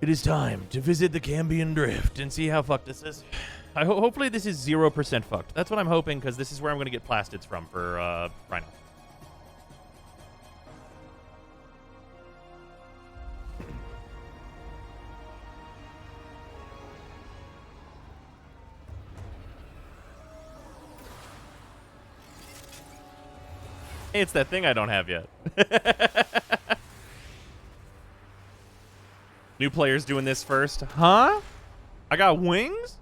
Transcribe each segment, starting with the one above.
It is time to visit the Cambion Drift and see how fucked this is. Hopefully this is 0% fucked. That's what I'm hoping, because this is where I'm going to get plastids from for Rhino. It's that thing I don't have yet. New players doing this first. Huh? I got wings?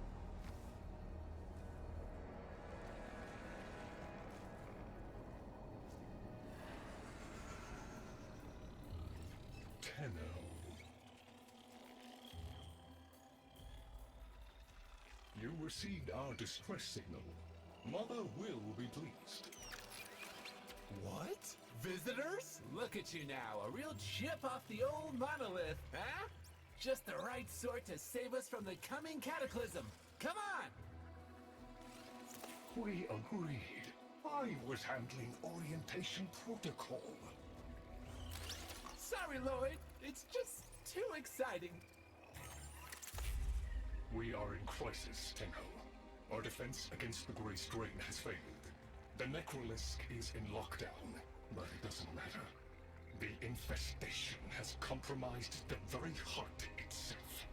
You received our distress signal. Mother will be pleased. What? Visitors? Look at you now, a real chip off the old monolith, huh? Just the right sort to save us from the coming cataclysm. Come on! We agreed. I was handling orientation protocol. Sorry, Lloyd. It's just too exciting. We are in crisis, Tenho. Our defense against the Grey Strain has failed. The Necrolisk is in lockdown, but it doesn't matter. The infestation has compromised the very heart itself.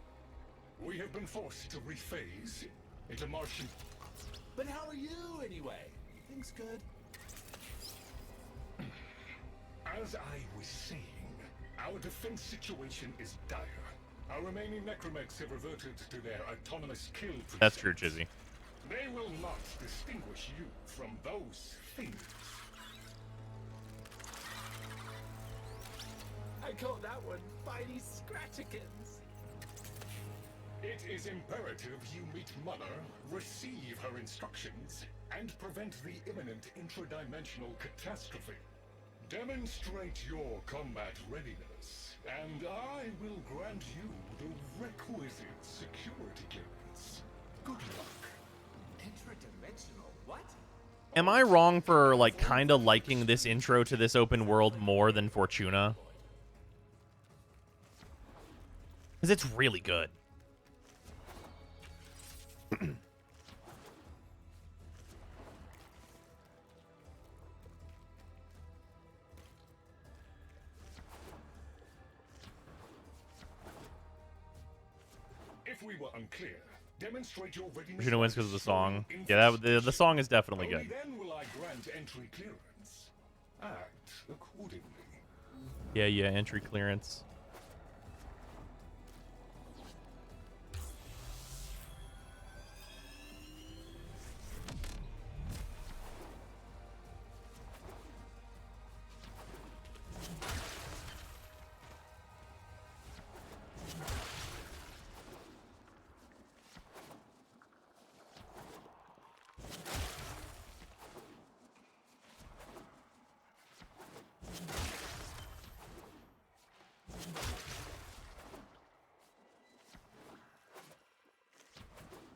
We have been forced to rephase into Martian... But how are you, anyway? Things good? As I was saying, our defense situation is dire. Our remaining necromechs have reverted to their autonomous kill precepts. That's true, Chizzy. They will not distinguish you from those things. I call that one Bitey Scratchikins. It is imperative you meet Mother, receive her instructions, and prevent the imminent intradimensional catastrophe. Demonstrate your combat readiness, and I will grant you the requisite security clearance. Good luck. Intradimensional what? Am I wrong for, like, kind of liking this intro to this open world more than Fortuna? Because it's really good. If we were unclear, demonstrate your readiness. Fortuna wins because of the song. Yeah, the song is definitely good. Only then will I grant entry clearance. Act accordingly. Yeah, entry clearance.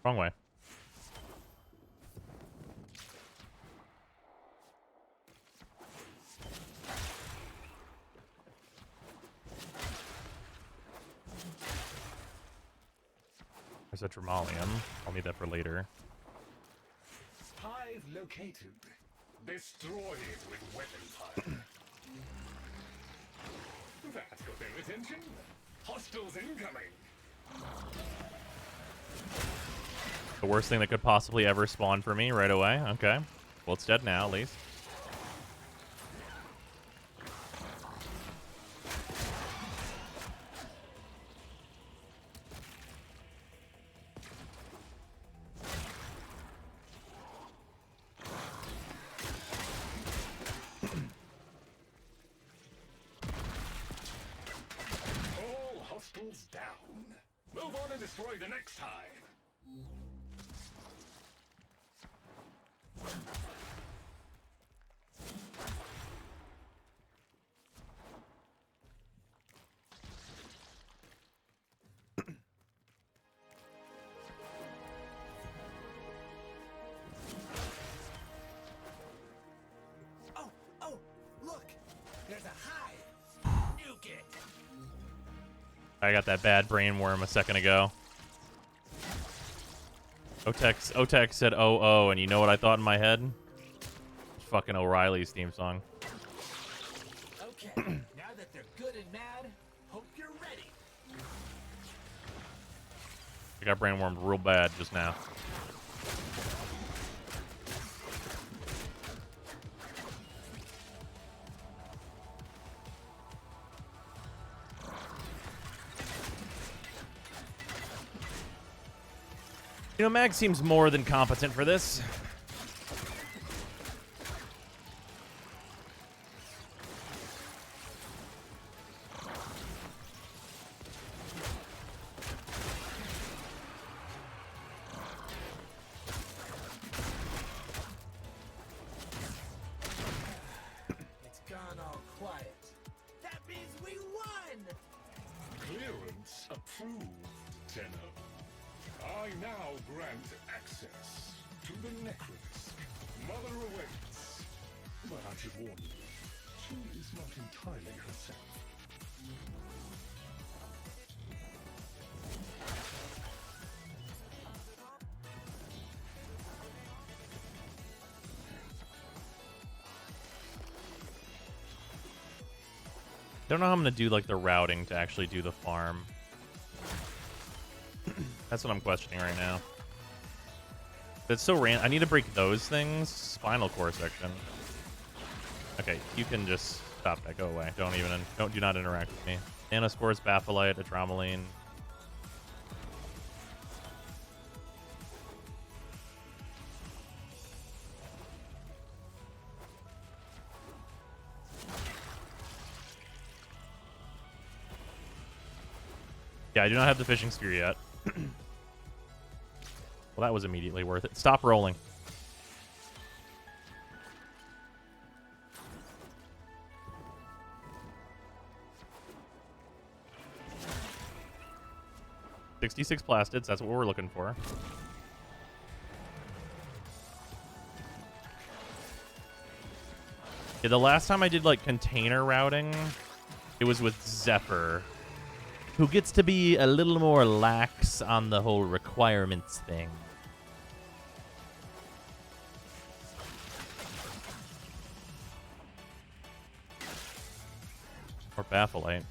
Wrong way. There's a Tremalium. I'll need that for later. Hive located. Destroy it with weapon fire. That got their attention. Hostiles incoming. The worst thing that could possibly ever spawn for me right away. Okay. Well, it's dead now, at least. All hostiles down. Move on and destroy the next hive. Oh, look! There's a hive! Nuke it! I got that bad brainworm a second ago. Otex said oh, and you know what I thought in my head? Fucking O'Reilly's theme song. Okay, now that they're good and mad, hope you're ready. I got brainwormed real bad just now. You know, Mag seems more than competent for this. It's gone all quiet. That means we won! Clearance approved, Tenno. I now grant access to the Necrolis. Mother awaits. But I should warn you, she is not entirely herself. Don't know how I'm gonna do like the routing to actually do the farm. That's what I'm questioning right now. It's so I need to break those things. Spinal core section. Okay, you can just stop that. Go away. Do not interact with me. Nanospores, Bapholite, Atromeline. Yeah, I do not have the fishing spear yet. Well, that was immediately worth it. Stop rolling. $66 plastids, that's what we're looking for. Yeah, the last time I did like container routing, it was with Zephyr, who gets to be a little more lax on the whole requirements thing. Or Bapholite.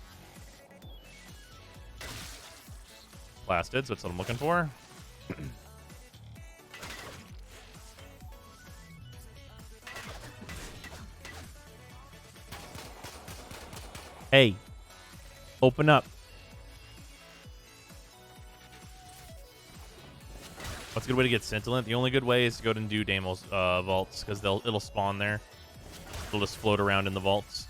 Plastids, that's what I'm looking for. Hey, open up. What's a good way to get Scintillant? The only good way is to go and do Deimos vaults, because it'll spawn there. It'll just float around in the vaults.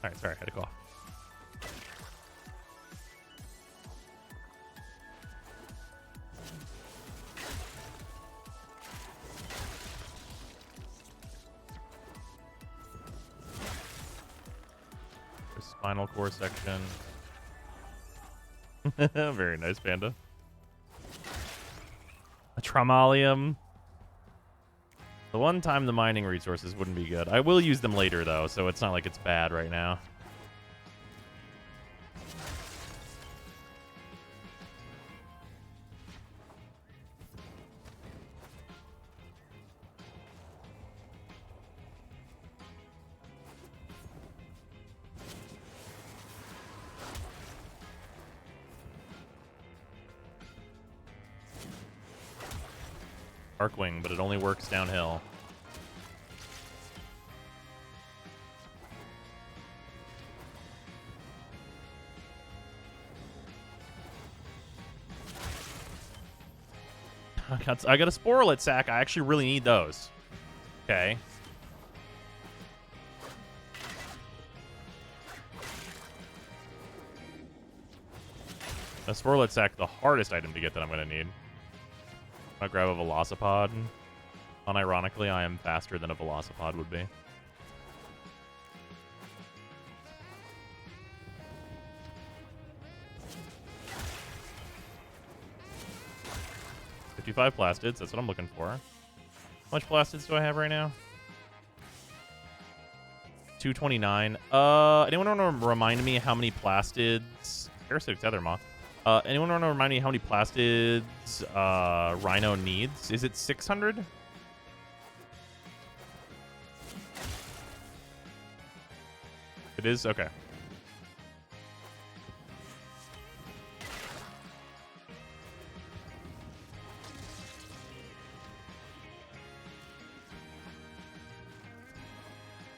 Alright, sorry, I had to cough. Spinal core section. Very nice, Panda. A Tromalium. The one time the mining resources wouldn't be good. I will use them later, though, so it's not like it's bad right now. Arcwing, but it only works downhill. I got a Sporelet sack. I actually really need those. Okay. A Sporelet sack, the hardest item to get that I'm going to need. I'll grab a Velocipod. Unironically, I am faster than a Velocipod would be. 55 plastids. That's what I'm looking for. How much plastids do I have right now? 229. Anyone want to remind me how many plastids? Parasitic tether moth. Anyone want to remind me how many plastids Rhino needs? Is it 600? It is? Okay.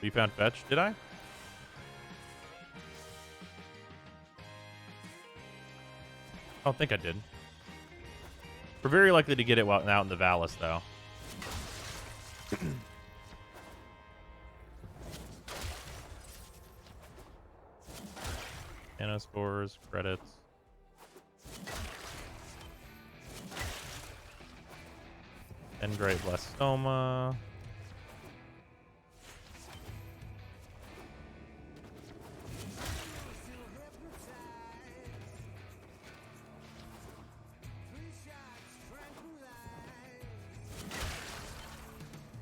You found fetch, did I? I don't think I did. We're very likely to get it out in the Valis, though. Nanospores, credits. Dendrite blastoma.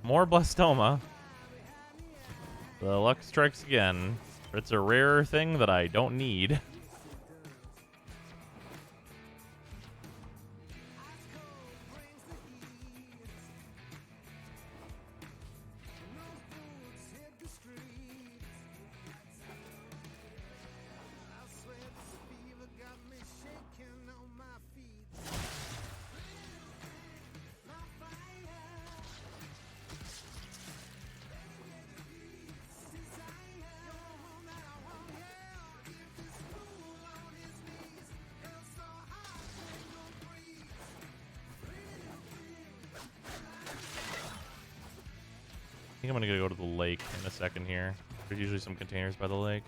More blastoma. The luck strikes again. It's a rare thing that I don't need. I think I'm gonna go to the lake in a second here. There's usually some containers by the lake.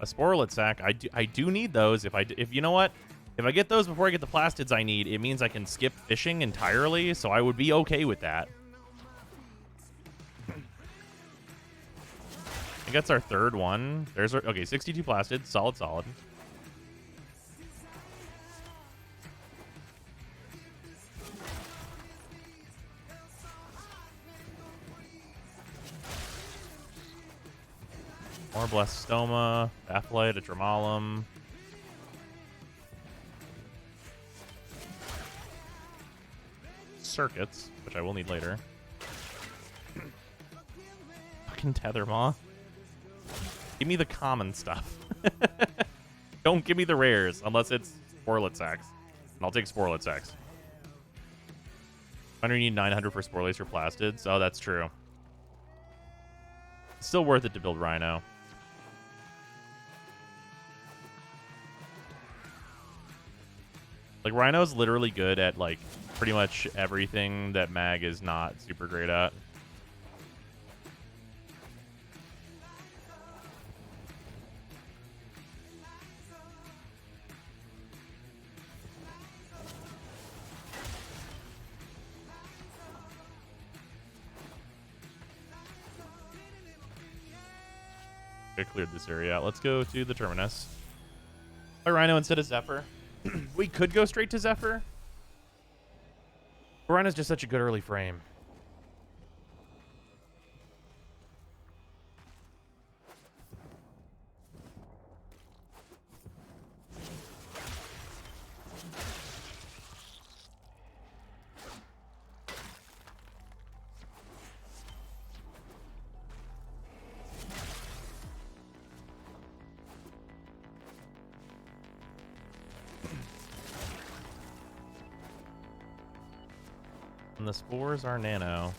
A Sporlet sack. I do need those. If you know what? If I get those before I get the plastids I need, it means I can skip fishing entirely, so I would be okay with that. I think that's our third one. There's our, okay, 62 plastids. Solid, solid. More blastoma, batholite, a Dramalum. Circuits, which I will need later. Fucking tether maw. Give me the common stuff. Don't give me the rares unless it's Sporlet sacks. And I'll take Sporlet sacks. I need 900 for Sporlace for plastids. Oh, that's true. It's still worth it to build Rhino. Like, Rhino's literally good at, like, pretty much everything that Mag is not super great at. I cleared this area out. Let's go to the Terminus. By Rhino instead of Zephyr. We could go straight to Zephyr. Rhino's just such a good early frame. And the spores are nano.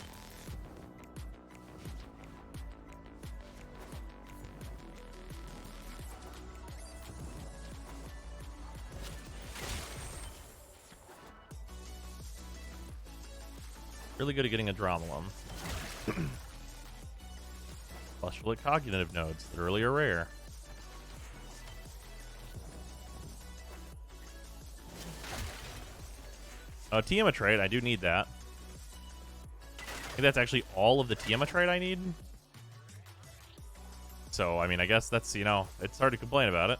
Really good at getting a Dramalum. Fleshful at cognitive nodes, literally are rare. Tiamat, I do need that. I think that's actually all of the Tiamat I need. So, I mean, I guess that's, you know, it's hard to complain about it.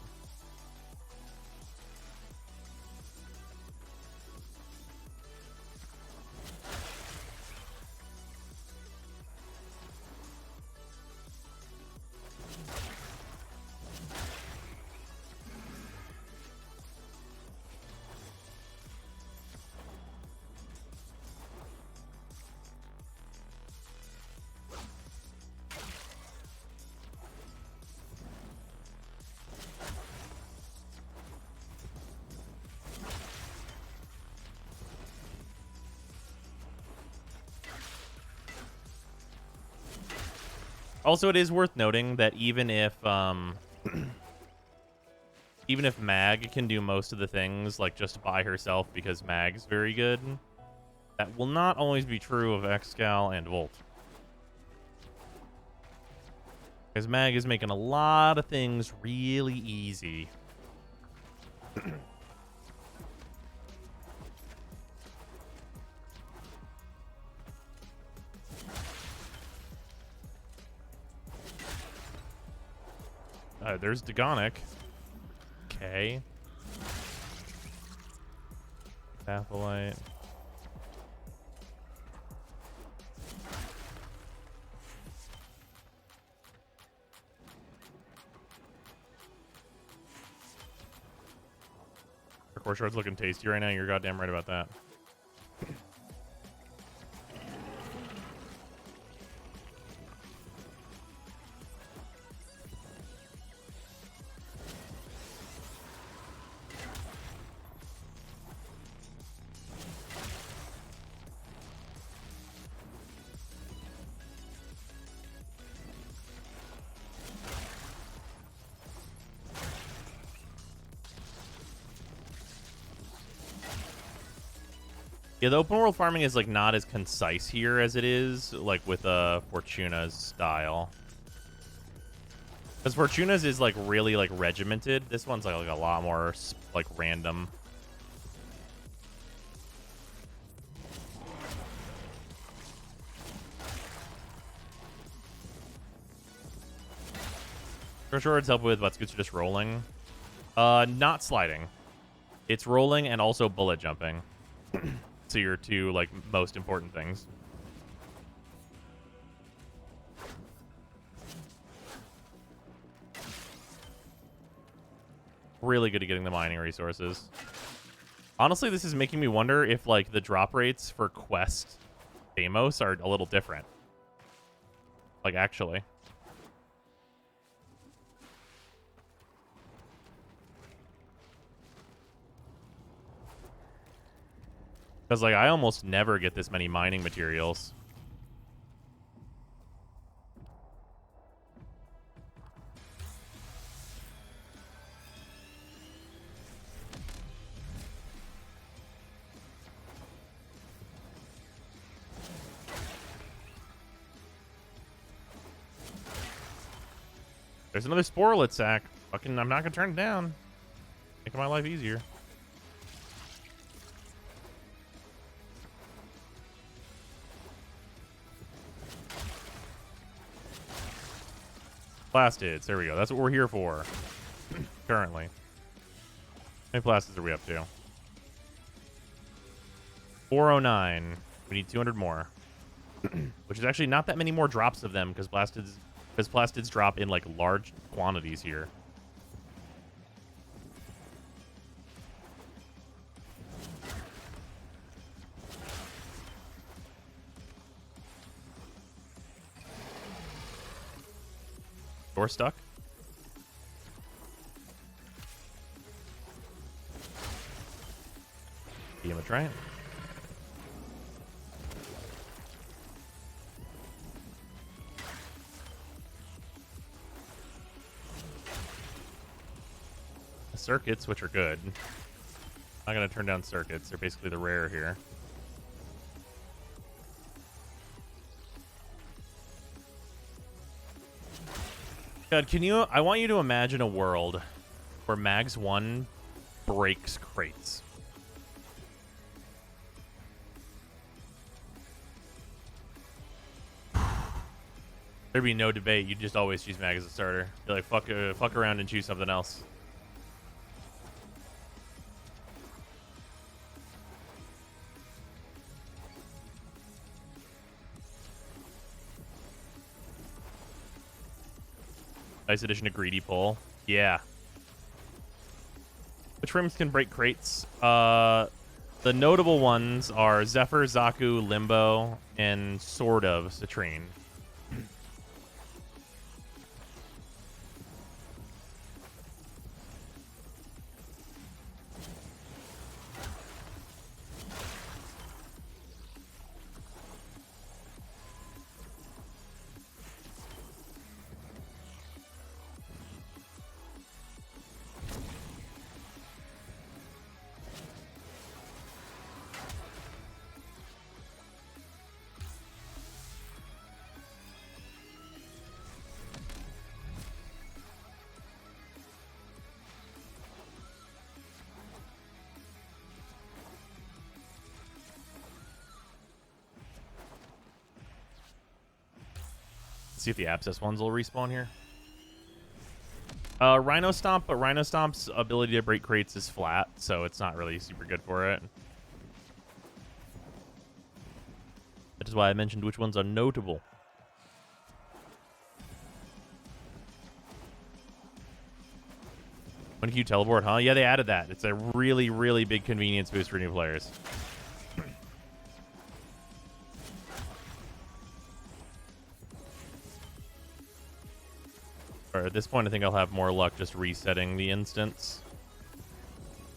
Also, it is worth noting that even if Mag can do most of the things, like just by herself because Mag's very good, that will not always be true of Excal and Volt. Because Mag is making a lot of things really easy. There's Dagonic. Okay. Patholite. Core Shard's looking tasty right now. You're goddamn right about that. Yeah, the open world farming is like not as concise here as it is like with Fortuna's style. Because Fortuna's is like really like regimented. This one's like a lot more like random. Short's help with but Scoots are just rolling. Not sliding. It's rolling and also bullet jumping. So your two like most important things. Really good at getting the mining resources. Honestly, this is making me wonder if like the drop rates for quest Deimos are a little different. Like actually. Because, like, I almost never get this many mining materials. There's another Sporelet sack. Fucking, I'm not gonna turn it down. Making my life easier. Plastids. There we go. That's what we're here for. Currently. How many plastids are we up to? 409. We need 200 more. Which is actually not that many more drops of them because plastids drop in like large quantities here. Door stuck. Damage, right? Circuits, which are good. Not gonna turn down circuits. They're basically the rare here. God, I want you to imagine a world where Mags 1 breaks crates. There'd be no debate. You'd just always choose Mag as a starter. Be like, fuck around and choose something else. Nice addition to Greedy Pull. Yeah. Which frames can break crates? The notable ones are Zephyr, Zaku, Limbo, and sort of Citrine. See if the Abscess ones will respawn here. Rhino Stomp, but Rhino Stomp's ability to break crates is flat, so it's not really super good for it. That is why I mentioned which ones are notable. When can you teleport, huh? Yeah, they added that. It's a really, really big convenience boost for new players. Or at this point, I think I'll have more luck just resetting the instance.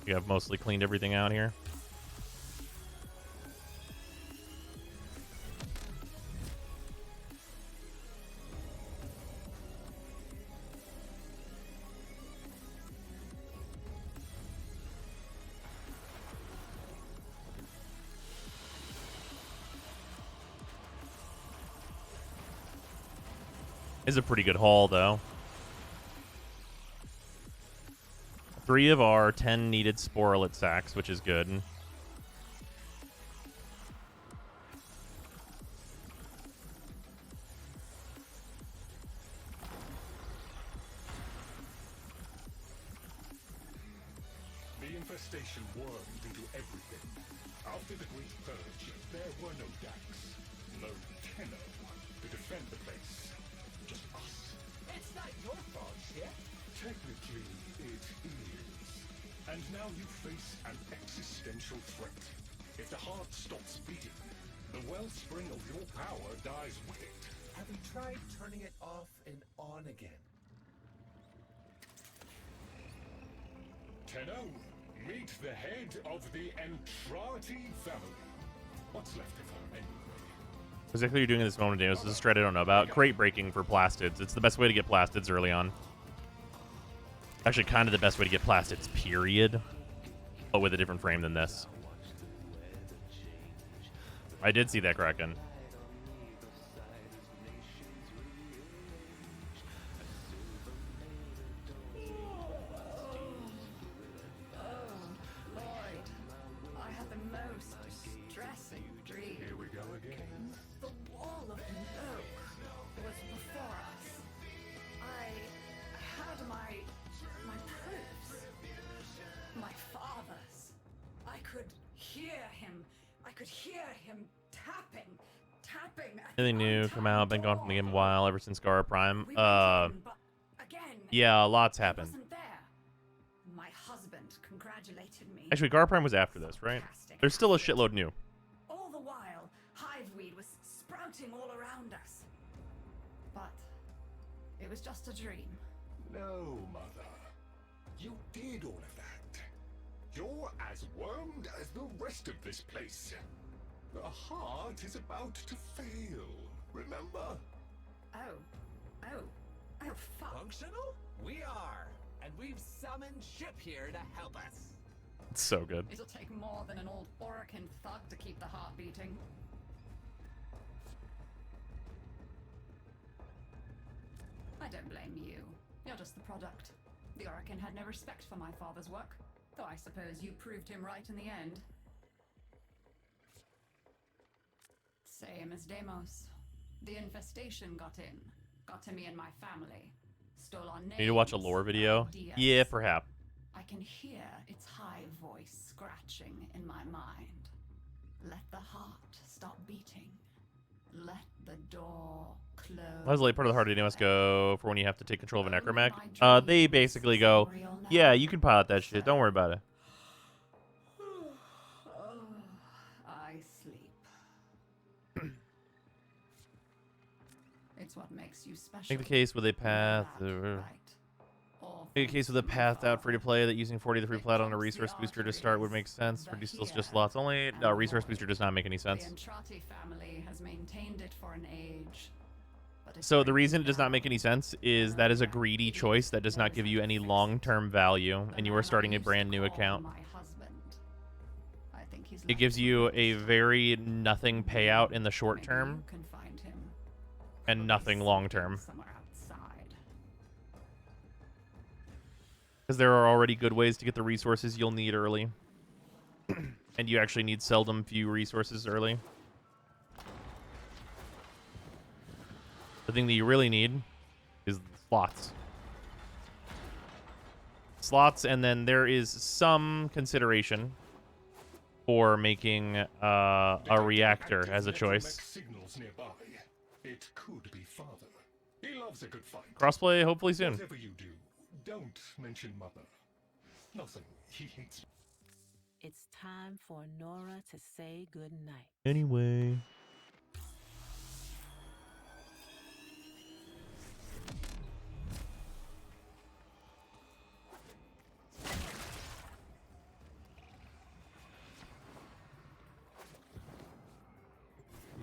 You have mostly cleaned everything out here. Is a pretty good haul, though. 3 of our 10 needed Sporelet sacks, which is good. The infestation wormed into everything. After the Great Purge, there were no Dax, no Tenno to defend the place. Just us. It's not your fault, shit. Technically, it is. And now you face an existential threat. If the heart stops beating, the wellspring of your power dies with it. Have you tried turning it off and on again? Tenno, meet the head of the Entrati family. What's left of her anyway? Exactly what you're doing in this moment, Deimos. This is a strat I don't know about. Crate breaking for plastids. It's the best way to get plastids early on. Actually, kind of the best way to get plastids, period. But with a different frame than this. I did see that, Kraken. Anything new come out? Been gone from the game a while, ever since Gara Prime. Yeah, lots happened. My husband congratulated me. Actually, Gara Prime was after this, right? There's still a shitload new. All the while, hiveweed was sprouting all around us. But it was just a dream. No, Mother. You did all of that. You're as wormed as the rest of this place. The heart is about to fail, remember? Oh, fuck. Functional? We are. And we've summoned Ship here to help us. It's so good. It'll take more than an old Orokin thug to keep the heart beating. I don't blame you. You're just the product. The Orokin had no respect for my father's work, though I suppose you proved him right in the end. Same as Deimos. The infestation got in, got to me and my family. Stole our names. Need to watch a lore video? ideas. Yeah, perhaps. I can hear its high voice scratching in my mind. Let the heart stop beating. Let the door close. How does the late part of the heart of Deimos go for when you have to take control of a necromech? They basically go, yeah, you can pilot that shit. Don't worry about it. I sleep. It's what makes you special. Make the case with a path. Make a case with a path out free to play that using 40 of the free plat on a resource booster to start would make sense. For still just slots only. No, resource booster does not make any sense. The Entrati family has maintained it for an age. So the reason it does not make any sense is that is a greedy choice that does not give you any long-term value, and you are starting a brand new account. It gives you a very nothing payout in the short term and nothing long term. Because there are already good ways to get the resources you'll need early. And you actually need seldom few resources early. The thing that you really need is slots. Slots, and then there is some consideration for making a reactor as a choice. Signals nearby. It could be father. He loves a good fight. Crossplay hopefully soon. Whatever you do, don't mention mother. Nothing. He hates. It's time for Nora to say goodnight. Anyway.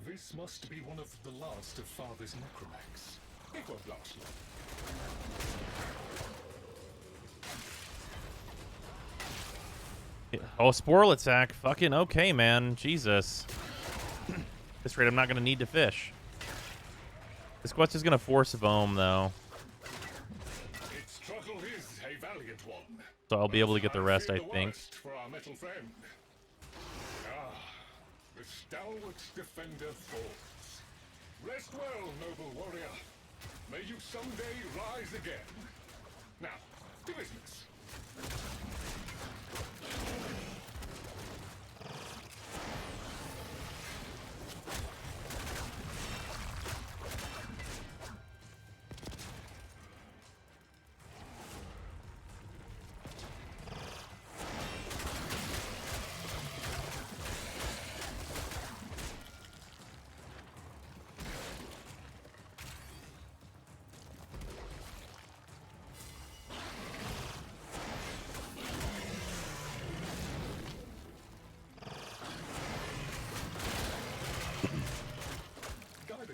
This must be one of the last of father's necromechs. It won't last long. Oh, Sporal attack. Fucking okay, man. Jesus. At this rate, I'm not going to need to fish. This quest is going to force Vohm, though. Its struggle is a valiant one. So I'll be able to get the rest, I think. For our metal friend. Ah, the stalwart defender falls. Rest well, noble warrior. May you someday rise again. Now, to business.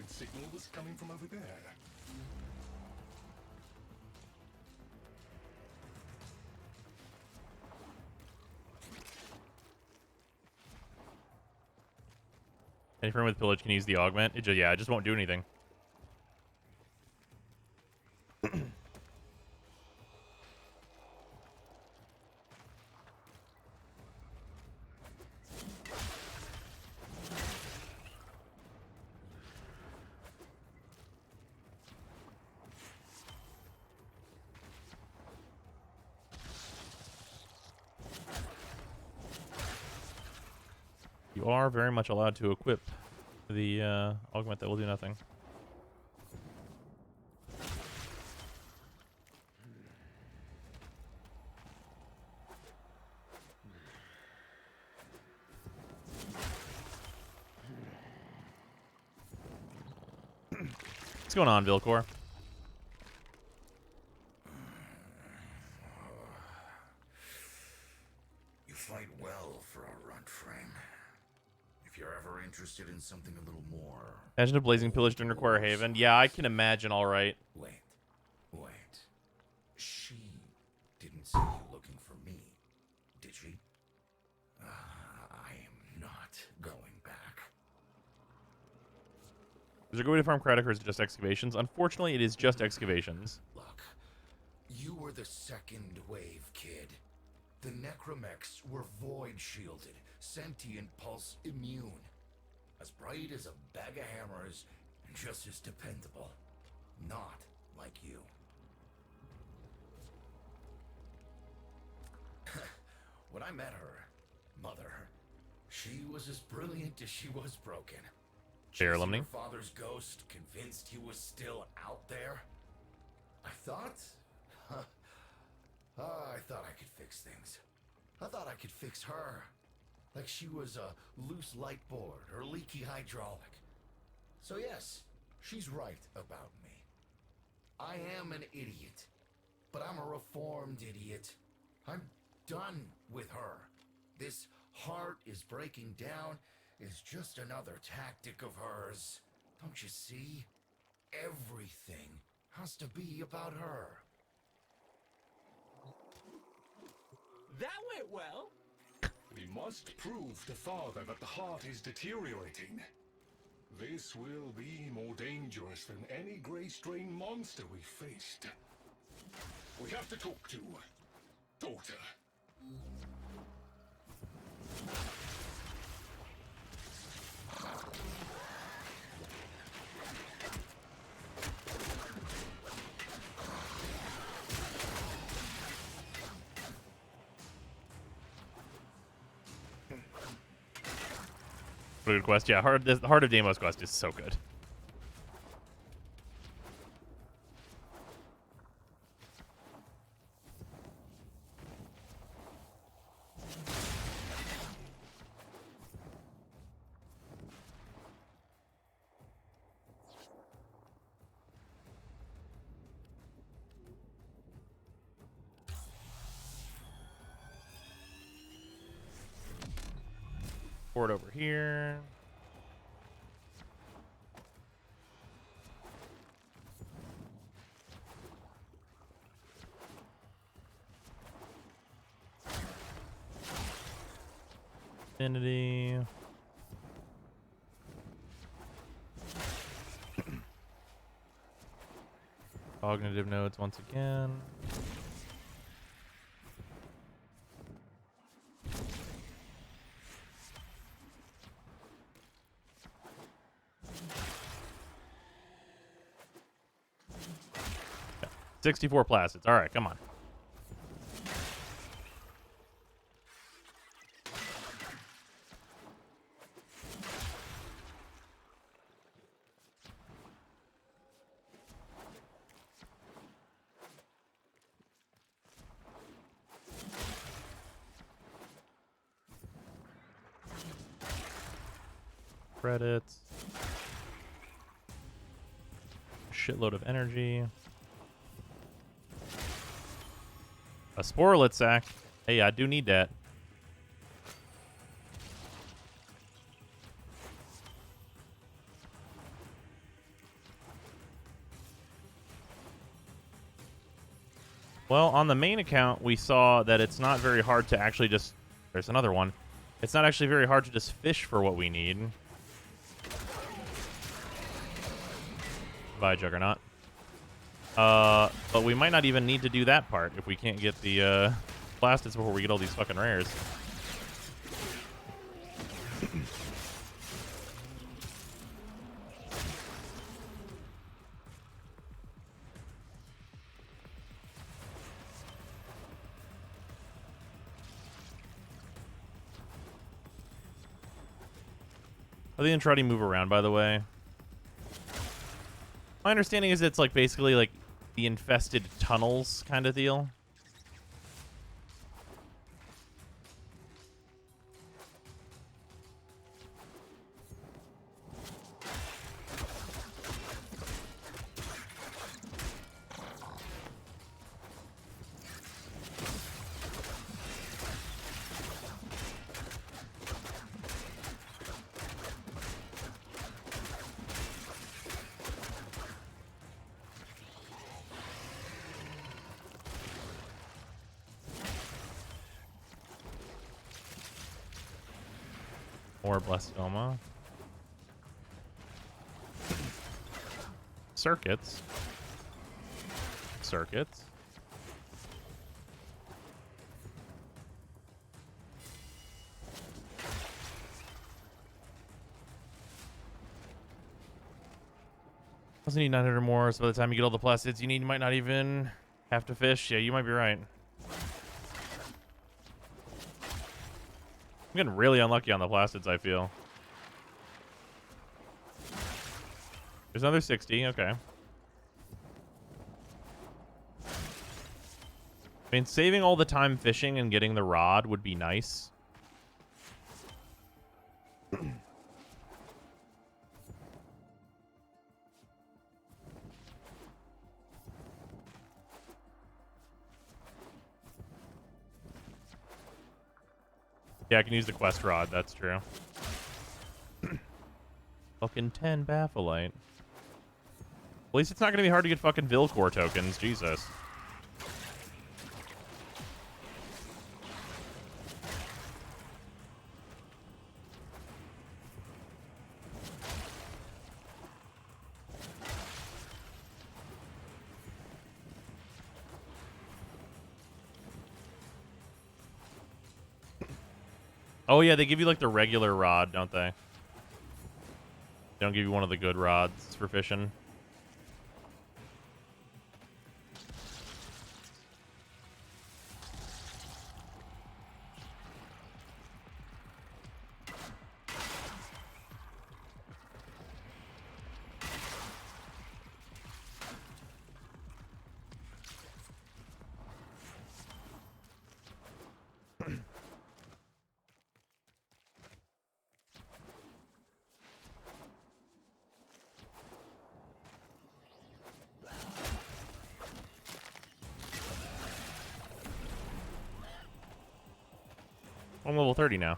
Signal was coming from over there. Any friend with pillage can use the augment. It just won't do anything. You are very much allowed to equip the augment that will do nothing. What's going on, Vilcor? You fight well for a runt frame. If you're ever interested in something a little more... Imagine a blazing pillage didn't require haven. Yeah, I can imagine, all right. Wait. She didn't see you looking for me, did she? I am not going back. Is there a good way to farm Craddock, or is it just excavations? Unfortunately, it is just excavations. Look, you were the second wave, kid. The necromechs were void shielded, sentient pulse immune. As bright as a bag of hammers, and just as dependable. Not like you. When I met her, Mother, she was as brilliant as she was broken. Fair, Chasing Lumney. her father's ghost, convinced he was still out there. I thought I could fix things. I thought I could fix her. Like she was a loose light board or leaky hydraulic. So yes, she's right about me. I am an idiot, but I'm a reformed idiot. I'm done with her. This heart is breaking down is just another tactic of hers. Don't you see? Everything has to be about her. That went well. We must prove to Father that the heart is deteriorating. This will be more dangerous than any Grey Strain monster we faced. We have to talk to Daughter. Good quest. Yeah, the Heart of Deimos quest is so good. Port over here. Infinity. Cognitive nodes once again. Yeah. 64 plastids. All right, come on. Credits. Shitload of energy. A Sporlet sack. Hey, I do need that. Well, on the main account, we saw that it's not very hard to actually just... There's another one. It's not actually very hard to just fish for what we need. Bye, Juggernaut. But we might not even need to do that part if we can't get the plastids before we get all these fucking rares. Are they gonna try to move around, by the way? My understanding is it's like basically like the infested tunnels kind of deal. Or blastoma. Circuits. Circuits. Also need 900 more, so by the time you get all the plastids you might not even have to fish. Yeah, you might be right. I'm getting really unlucky on the plastids, I feel. There's another 60, okay. I mean, saving all the time fishing and getting the rod would be nice. Yeah, I can use the quest rod, that's true. Fucking 10 Bapholite. At least it's not gonna be hard to get fucking Vilcor tokens, Jesus. Oh yeah, they give you like the regular rod, don't they? They don't give you one of the good rods for fishing. I'm level 30 now.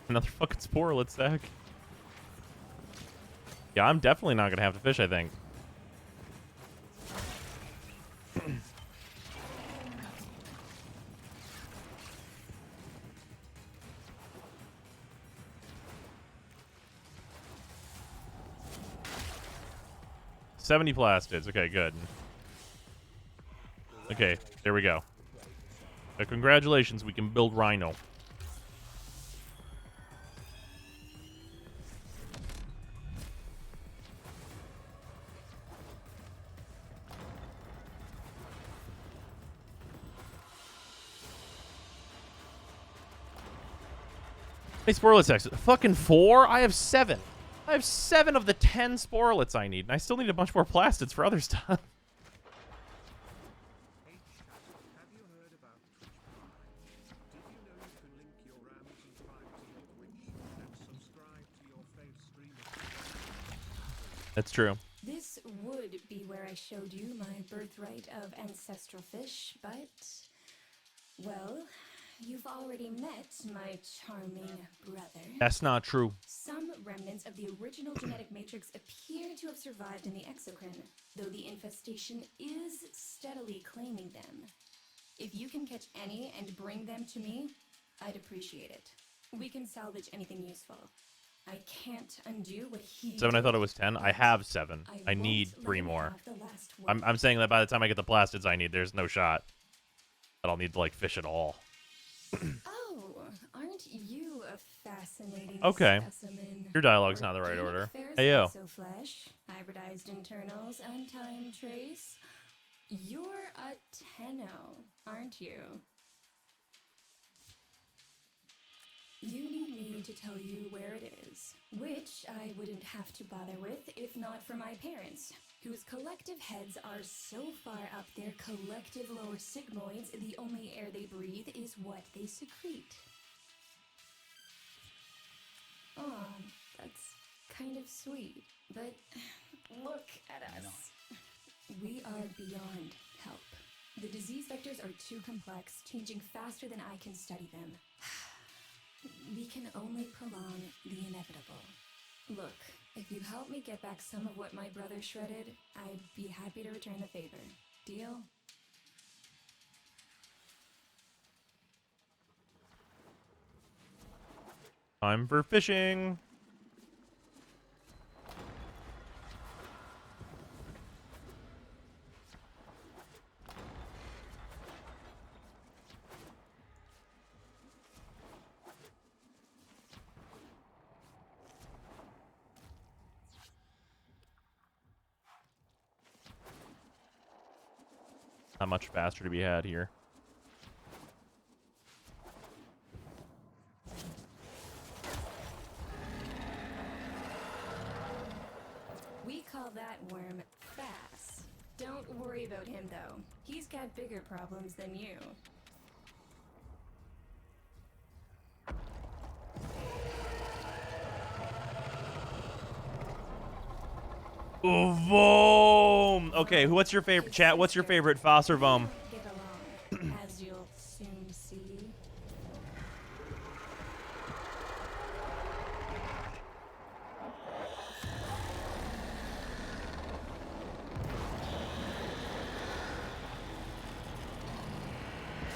Another fucking sporelet stack. Yeah, I'm definitely not gonna have to fish, I think. $70 plastids. Okay, good. Okay, there we go. Congratulations, we can build Rhino. Hey, sporelets X. Fucking 4? I have 7. I have 7 of the 10 sporelets I need, and I still need a bunch more plastids for other stuff. That's true. This would be where I showed you my birthright of ancestral fish, but, well, you've already met my charming brother. That's not true. Some remnants of the original genetic matrix appear to have survived in the exocrine, though the infestation is steadily claiming them. If you can catch any and bring them to me, I'd appreciate it. We can salvage anything useful. I can't undo what he 7, I thought it was 10. I have 7. I won't need let 3 him more. have the last word. I'm saying that by the time I get the plastids I need, there's no shot that I'll need to, like, fish at all. Oh, aren't you a fascinating Okay. specimen? Your dialogue's not the right order. Hey, yo. Flesh, hybridized internals, untime trace. You're a Tenno, aren't you? You need me to tell you where it is, which I wouldn't have to bother with if not for my parents, whose collective heads are so far up their collective lower sigmoids, the only air they breathe is what they secrete. Aw, that's kind of sweet, but look at us. We are beyond help. The disease vectors are too complex, changing faster than I can study them. We can only prolong the inevitable. Look, if you help me get back some of what my brother shredded, I'd be happy to return the favor. Deal? Time for fishing. Not much faster to be had here. We call that worm fast. Don't worry about him, though. He's got bigger problems than you. Vom. Okay, what's your favorite chat? What's your favorite Foss or Vom? Get along, as you'll soon see.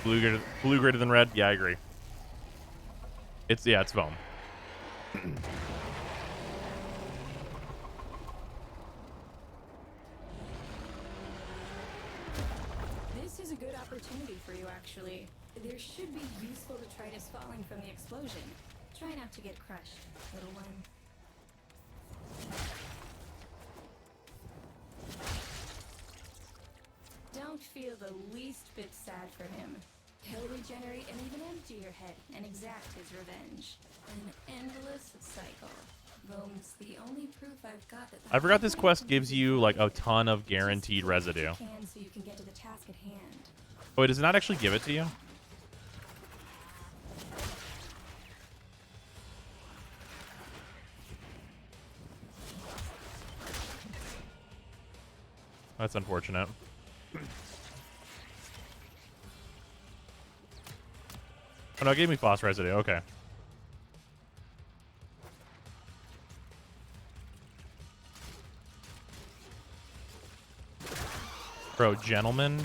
Blue greater than red? Yeah, I agree. It's Vom. This is a good opportunity for you, actually. There should be useful detritus falling from the explosion. Try not to get crushed, little one. Don't feel the least bit sad for him. He'll regenerate and even empty your head and exact his revenge. An endless cycle. Vome's the only proof I've got that. I forgot this quest gives you like a ton of guaranteed residue. So you can get to the task at hand. Oh, wait, does it not actually give it to you? That's unfortunate. Oh no, it gave me Foss residue. Okay. Bro, gentlemen.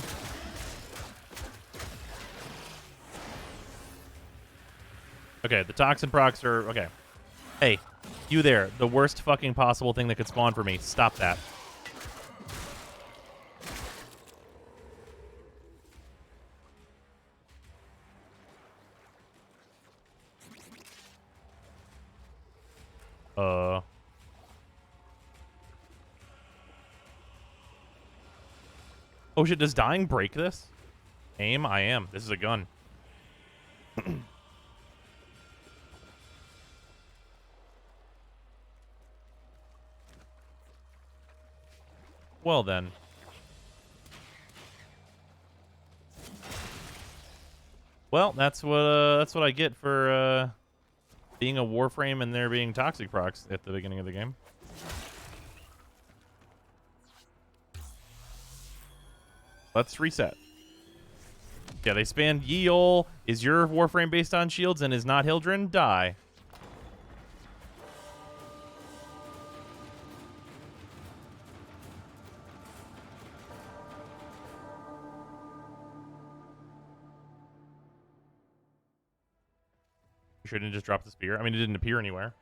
Okay, the toxin procs are... Okay. Hey, you there. The worst fucking possible thing that could spawn for me. Stop that. Oh shit, does dying break this? Aim? I am. This is a gun. Well then. Well, that's what I get for being a Warframe and there being toxic procs at the beginning of the game. Let's reset. Yeah, they spanned Yeol. Is your Warframe based on shields and is not Hildren? Die. You sure it didn't just drop the spear? I mean, it didn't appear anywhere.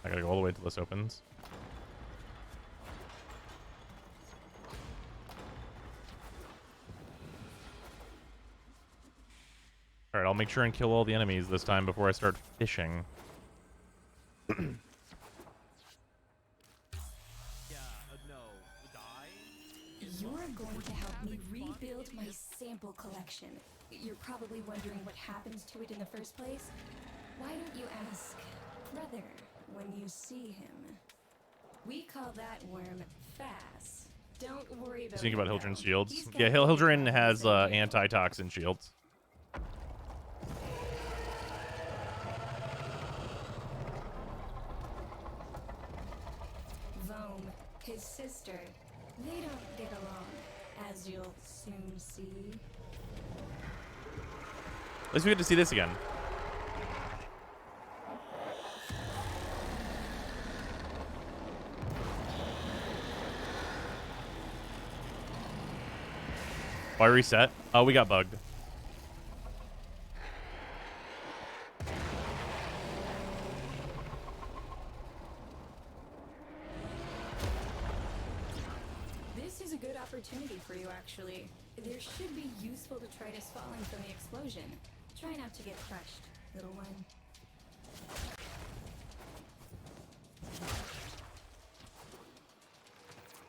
I gotta go all the way till this opens. Alright, I'll make sure and kill all the enemies this time before I start fishing. You're going to help me rebuild my sample collection. You're probably wondering what happens to it in the first place. Why don't you ask Brother when you see him? We call that worm fast. Don't worry about. Think about him, Hildren's though. shields. He's got Yeah, Hildren bigger has problems than you. anti-toxin shields. Vome, his sister, they don't get along, as you'll soon see. At least we get to see this again. Why reset? Oh, we got bugged. This is a good opportunity for you, actually. There should be useful detritus falling from the explosion. Try not to get crushed, little one.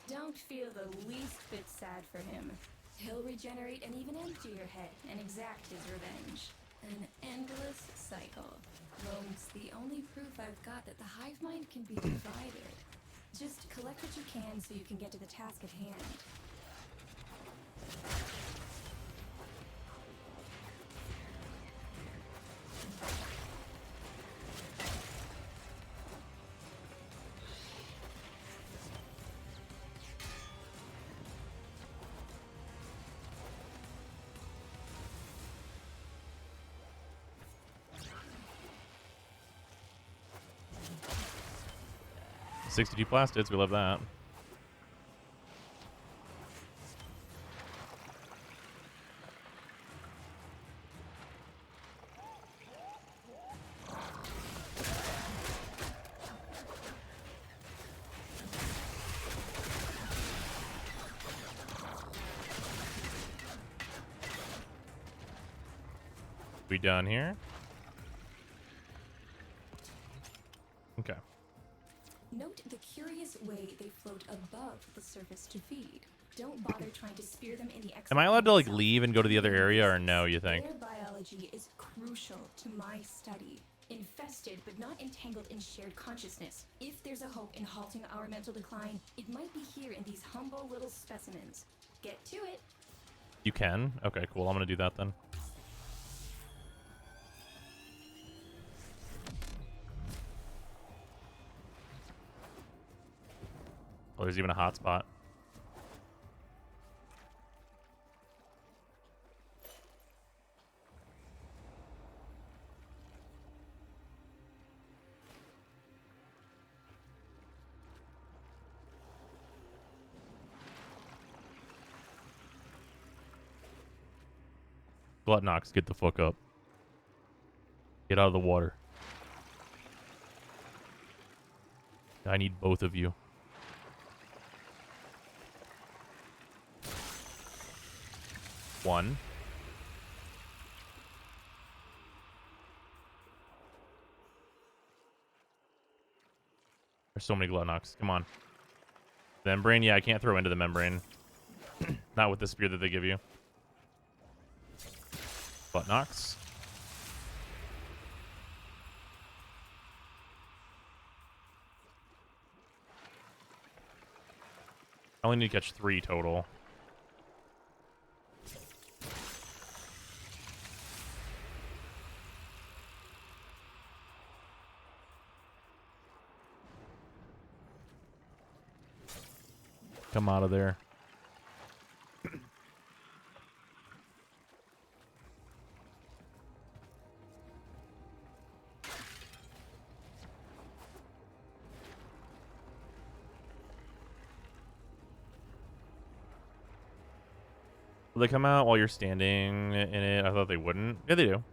Don't feel the least bit sad for him. He'll regenerate and even empty your head and exact his revenge. An endless cycle. Rome's the only proof I've got that the hive mind can be divided. Just collect what you can so you can get to the task at hand. $62 plastids, we love that. We done here? Okay. Note the curious way they float above the surface to feed. Don't bother trying to spear them in the Am I allowed to like leave and go to the other area, or no, you think? Their biology is crucial to my study. Infested but not entangled in shared consciousness. If there's a hope in halting our mental decline, it might be here in these humble little specimens. Get to it. You can? Okay, cool. I'm gonna do that then. Oh, there's even a hotspot. Glutnox, get the fuck up. Get out of the water. I need both of you. One. There's so many Glutnox. Come on. Membrane? Yeah, I can't throw into the membrane. Not with the spear that they give you. Glutnox. I only need to catch 3 total. Come out of there. Will they come out while you're standing in it? I thought they wouldn't. Yeah, they do.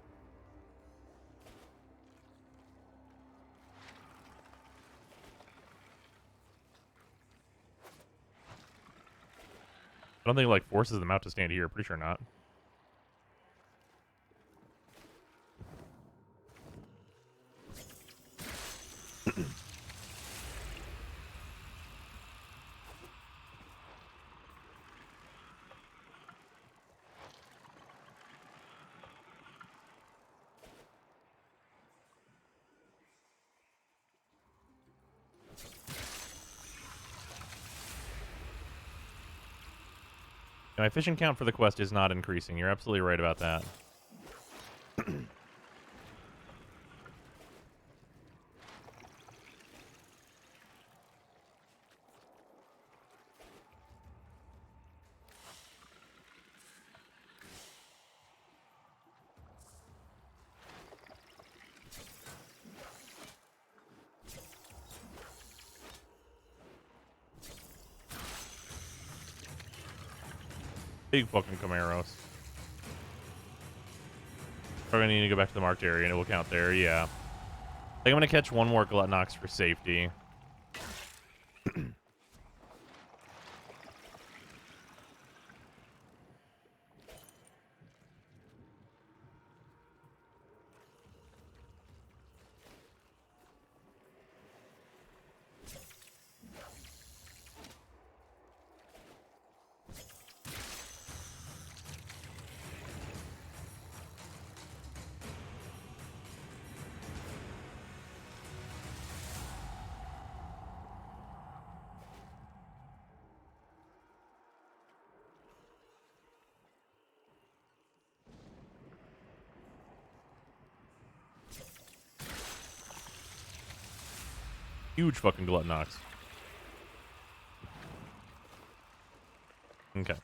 I don't think it, like, forces them out to stand here. Pretty sure not. My fishing count for the quest is not increasing. You're absolutely right about that. Big fucking Camaros. We're gonna need to go back to the marked area and it will count there, yeah. I think I'm gonna catch one more Glutnox for safety. Huge fucking Gluttonox. Okay.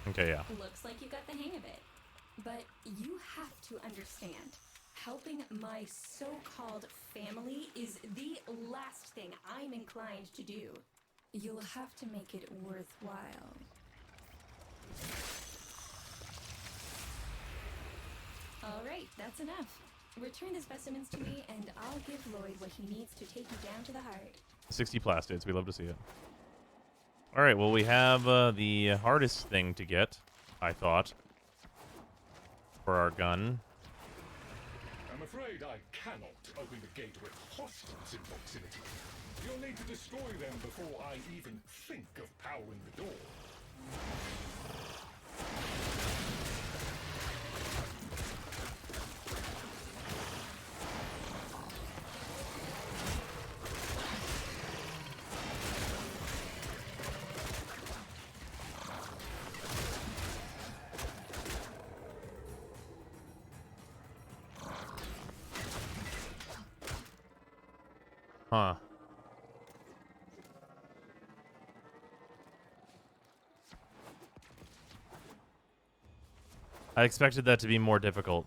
Okay, yeah. Looks like you got the hang of it. But you have to understand, helping my so-called family is the last thing I'm inclined to do. You'll have to make it worthwhile. All right, that's enough. Return the specimens to me, and I'll give Lloyd what he needs to take you down to the heart. 60 plastids. We love to see it. All right, well, we have the hardest thing to get, I thought, for our gun. I'm afraid I cannot open the gate with hostiles in proximity. You'll need to destroy them before I even think of powering the door. Huh. I expected that to be more difficult.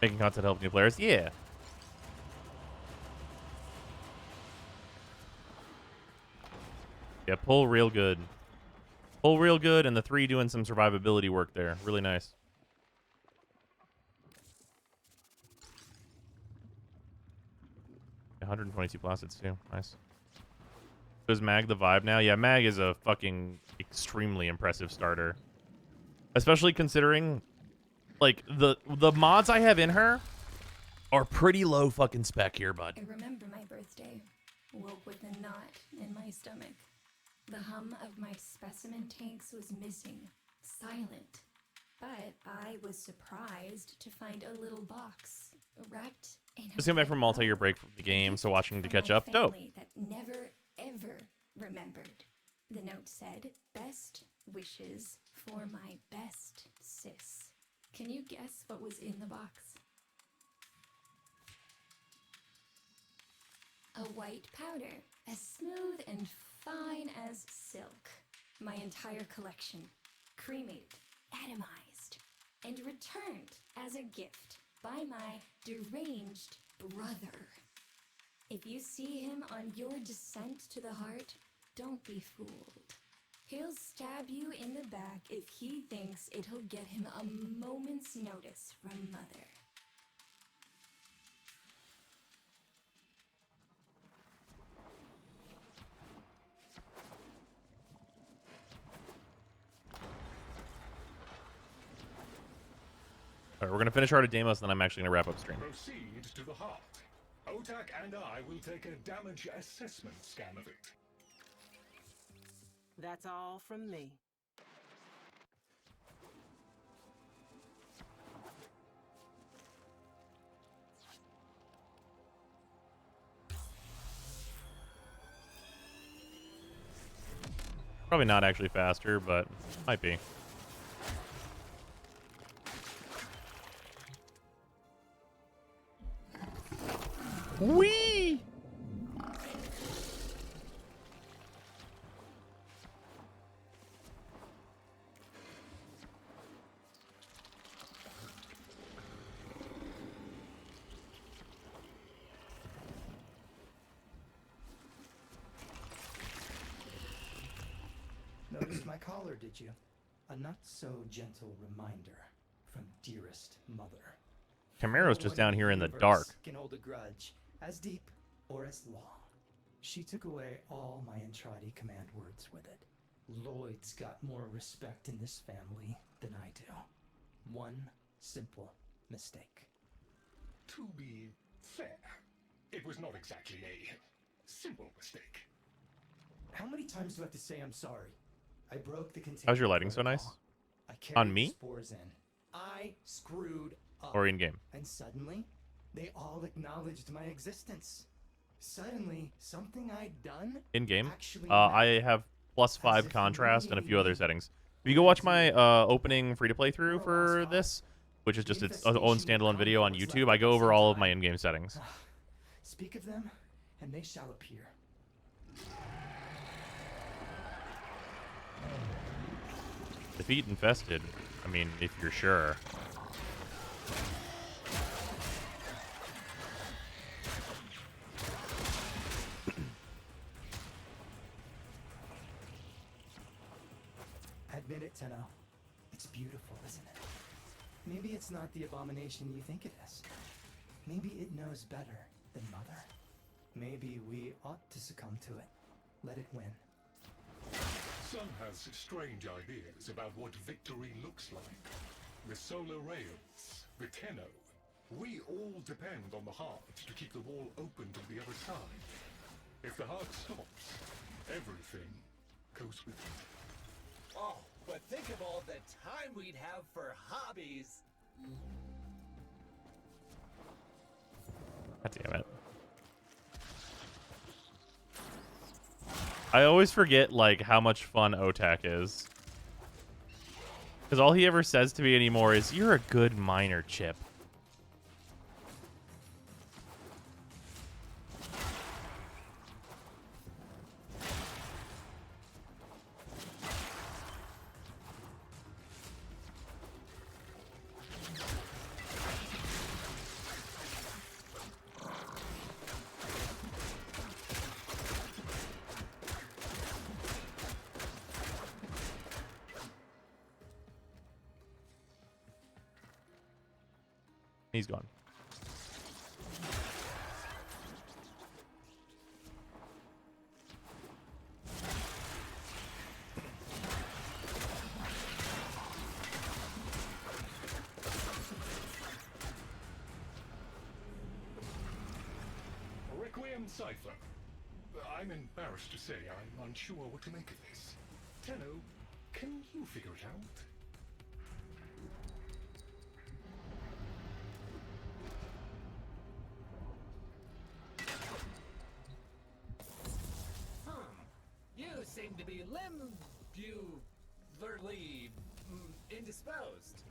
Making content help new players? Yeah. Yeah, pull real good. Pull real good, and the 3 doing some survivability work there. Really nice. Yeah, 122 plastids too. Nice. So is Mag the vibe now? Yeah, Mag is a fucking extremely impressive starter. Especially considering, like, the mods I have in her are pretty low fucking spec here, bud. I remember my birthday. Woke with a knot in my stomach. The hum of my specimen tanks was missing. Silent. But I was surprised to find a little box wrapped in a Just came back from multi-year break from the game, so watching to catch up. Dope. that never, ever remembered. The note said, "Best wishes for my best sis." Can you guess what was in the box? A white powder, as smooth and fine as silk. My entire collection, cremated, atomized, and returned as a gift by my deranged brother. If you see him on your descent to the heart, don't be fooled. He'll stab you in the back if he thinks it'll get him a moment's notice from Mother. All right, we're going to finish Heart of Deimos, and then I'm actually going to wrap up stream. Proceed to the heart. Otak and I will take a damage assessment scan of it. That's all from me. Probably not actually faster, but might be. Whee! Noticed my collar, did you? A not so gentle reminder from dearest mother. Camaro's just down here in the Universe dark. Can hold a grudge as deep or as long. She took away all my Entradi command words with it. Lloyd's got more respect in this family than I do. One simple mistake. To be fair, it was not exactly a simple mistake. How many times do I have to say I'm sorry? I broke the container. How's your lighting so nice? protocol. I On carried me? the spores in. I screwed up. Or in game? And suddenly, they all acknowledged my existence. Suddenly, something I'd done In game? actually I mattered. have +5 contrast and a few other settings. If you go watch my opening free-to-play through for this, which is just its own standalone video on YouTube, I go over all of my in-game settings. Speak of them, and they shall appear. Defeat infested. I mean, if you're sure. Admit it, Tenno. It's beautiful, isn't it? Maybe it's not the abomination you think it is. Maybe it knows better than Mother. Maybe we ought to succumb to it. Let it win. Sun has strange ideas about what victory looks like. The solar rails, the Tenno. We all depend on the heart to keep the wall open to the other side. If the heart stops, everything goes with it. Oh, but think of all the time we'd have for hobbies. God damn it. I always forget, like, how much fun Otak is. Because all he ever says to me anymore is, "You're a good miner, Chip." He's gone. Requiem Cipher. I'm embarrassed to say I'm unsure what to make of this. Tenno, can you figure it out? You seem to be indisposed.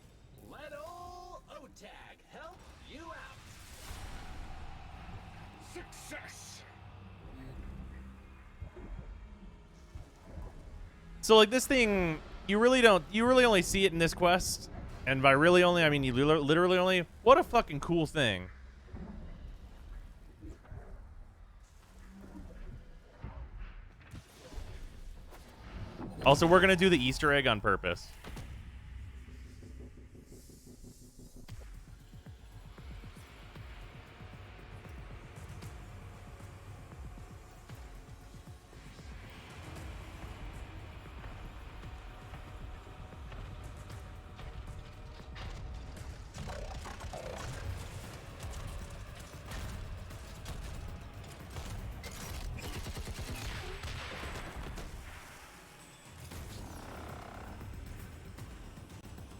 Let ol' Otag help you out. Success! So, like, this thing, you really only see it in this quest. And by really only, I mean you literally only. What a fucking cool thing. Also, we're gonna do the Easter egg on purpose.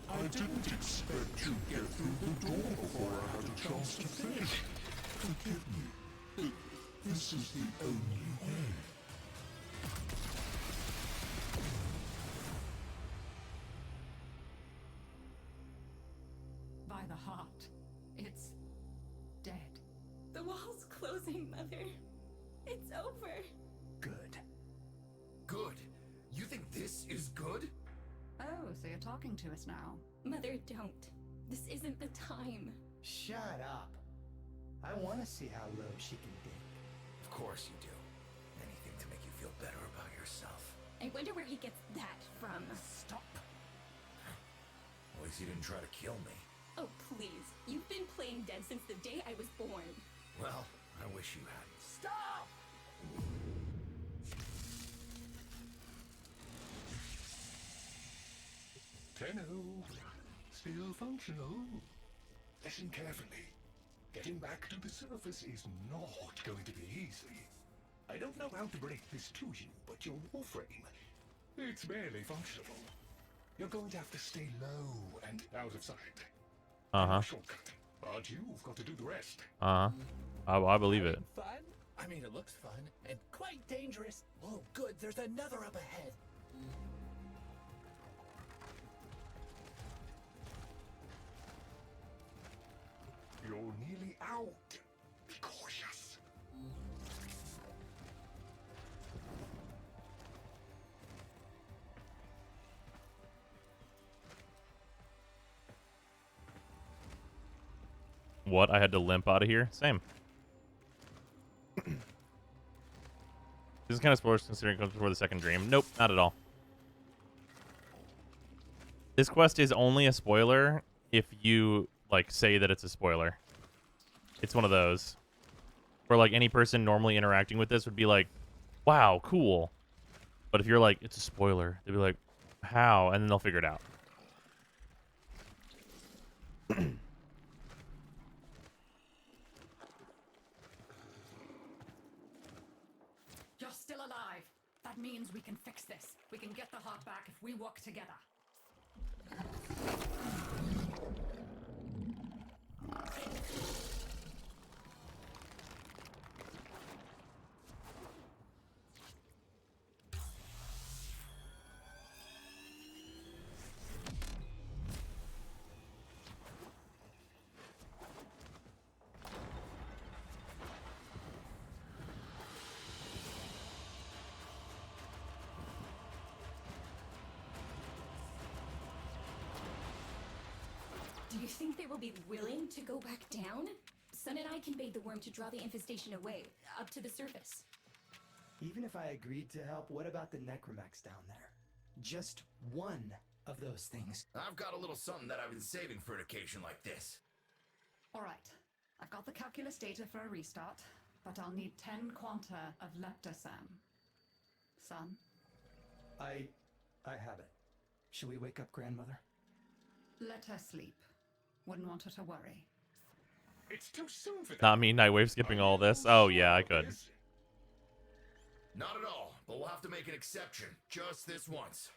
I didn't expect to get through the door before I had a chance to finish. Forgive me. This is the only way. By the heart, it's dead. The wall's closing, Mother. It's over. Good. Good? You think this is good? Oh, so you're talking to us now. Mother, don't. This isn't the time. Shut up. I want to see how low she can dig. Of course you do. Anything to make you feel better about yourself. I wonder where he gets that from. Stop. At least you didn't try to kill me. Oh, please. You've been playing dead since the day I was born. Well, I wish you hadn't. Stop! Tenno, still functional. Listen carefully. Getting back to the surface is not going to be easy. I don't know how to break this to you, but your Warframe, it's barely functional. You're going to have to stay low and out of sight. Uh-huh. Shortcut, but you've got to do the rest. Uh-huh. I believe it. Fun? I mean, it looks fun and quite dangerous. Oh, good. There's another up ahead. You're nearly out. Be cautious. What? I had to limp out of here? Same. This is kind of spoilers considering it comes before the second dream. Nope, not at all. This quest is only a spoiler if you, like, say that it's a spoiler. It's one of those. Where, like, any person normally interacting with this would be like, wow, cool. But if you're like, it's a spoiler, they'd be like, how? And then they'll figure it out. You're still alive. That means we can fix this. We can get the heart back if we work together. Do you think they will be willing to go back down? Sun and I conveyed the worm to draw the infestation away, up to the surface. Even if I agreed to help, what about the necromechs down there? Just one of those things. I've got a little something that I've been saving for an occasion like this. All right. I've got the calculus data for a restart, but I'll need 10 quanta of leptosam. Son? I have it. Shall we wake up grandmother? Let her sleep. Wouldn't want her to worry. It's too soon for that. Not me, Nightwave skipping all this. Oh, yeah, I could. Not at all, but we'll have to make an exception. Just this once.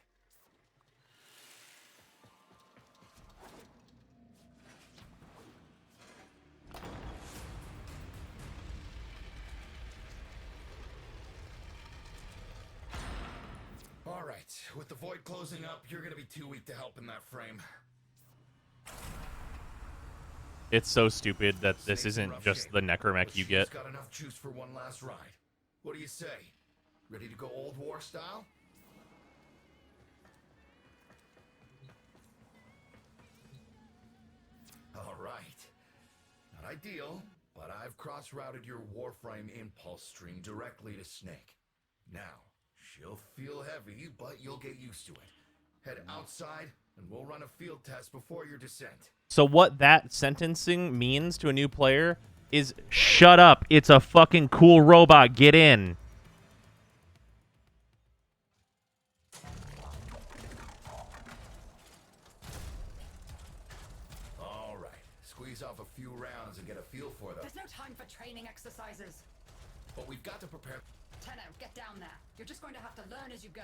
Alright, with the void closing up, you're gonna be too weak to help in that frame. It's so stupid that this isn't just the necromech you get. Got enough juice for one last ride. What do you say? Ready to go old war style? Alright. Not ideal, but I've cross-routed your Warframe impulse stream directly to Snake. Now, she'll feel heavy, but you'll get used to it. Head outside, and we'll run a field test before your descent. So what that sentencing means to a new player is, shut up, it's a fucking cool robot, get in. Alright, squeeze off a few rounds and get a feel for them. There's no time for training exercises. But we've got to prepare... Tenno, get down there. You're just going to have to learn as you go.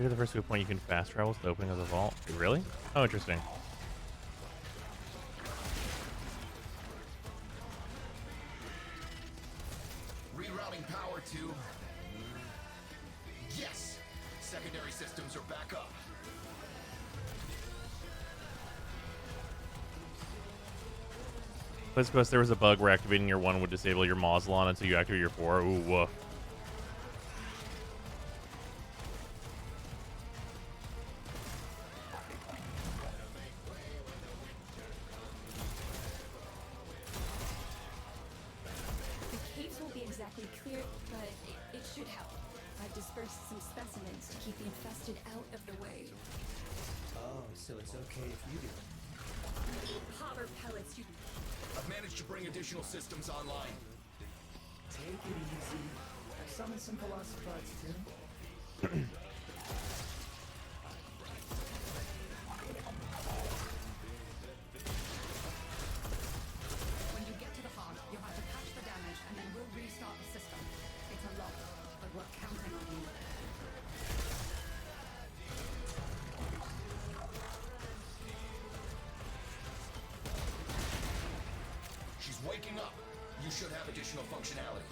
You're the first good point you can fast travel to the opening of the vault. Really? Oh, interesting. Rerouting power to... systems are back up. Let's suppose there was a bug where activating your 1 would disable your Moslon until you activate your 4. Ooh, woof. The caves won't be exactly clear, but it should help. I've dispersed some specimens to keep the infested out of the way. Oh, so it's okay if you do. Eat powder pellets, you... I've managed to bring additional systems online. Take it easy. I've summoned some velocipods too. When you get to the heart, you'll have to patch the damage, and then we'll restart the system. It's a lot, but we're counting on you. She's waking up. You should have additional functionality.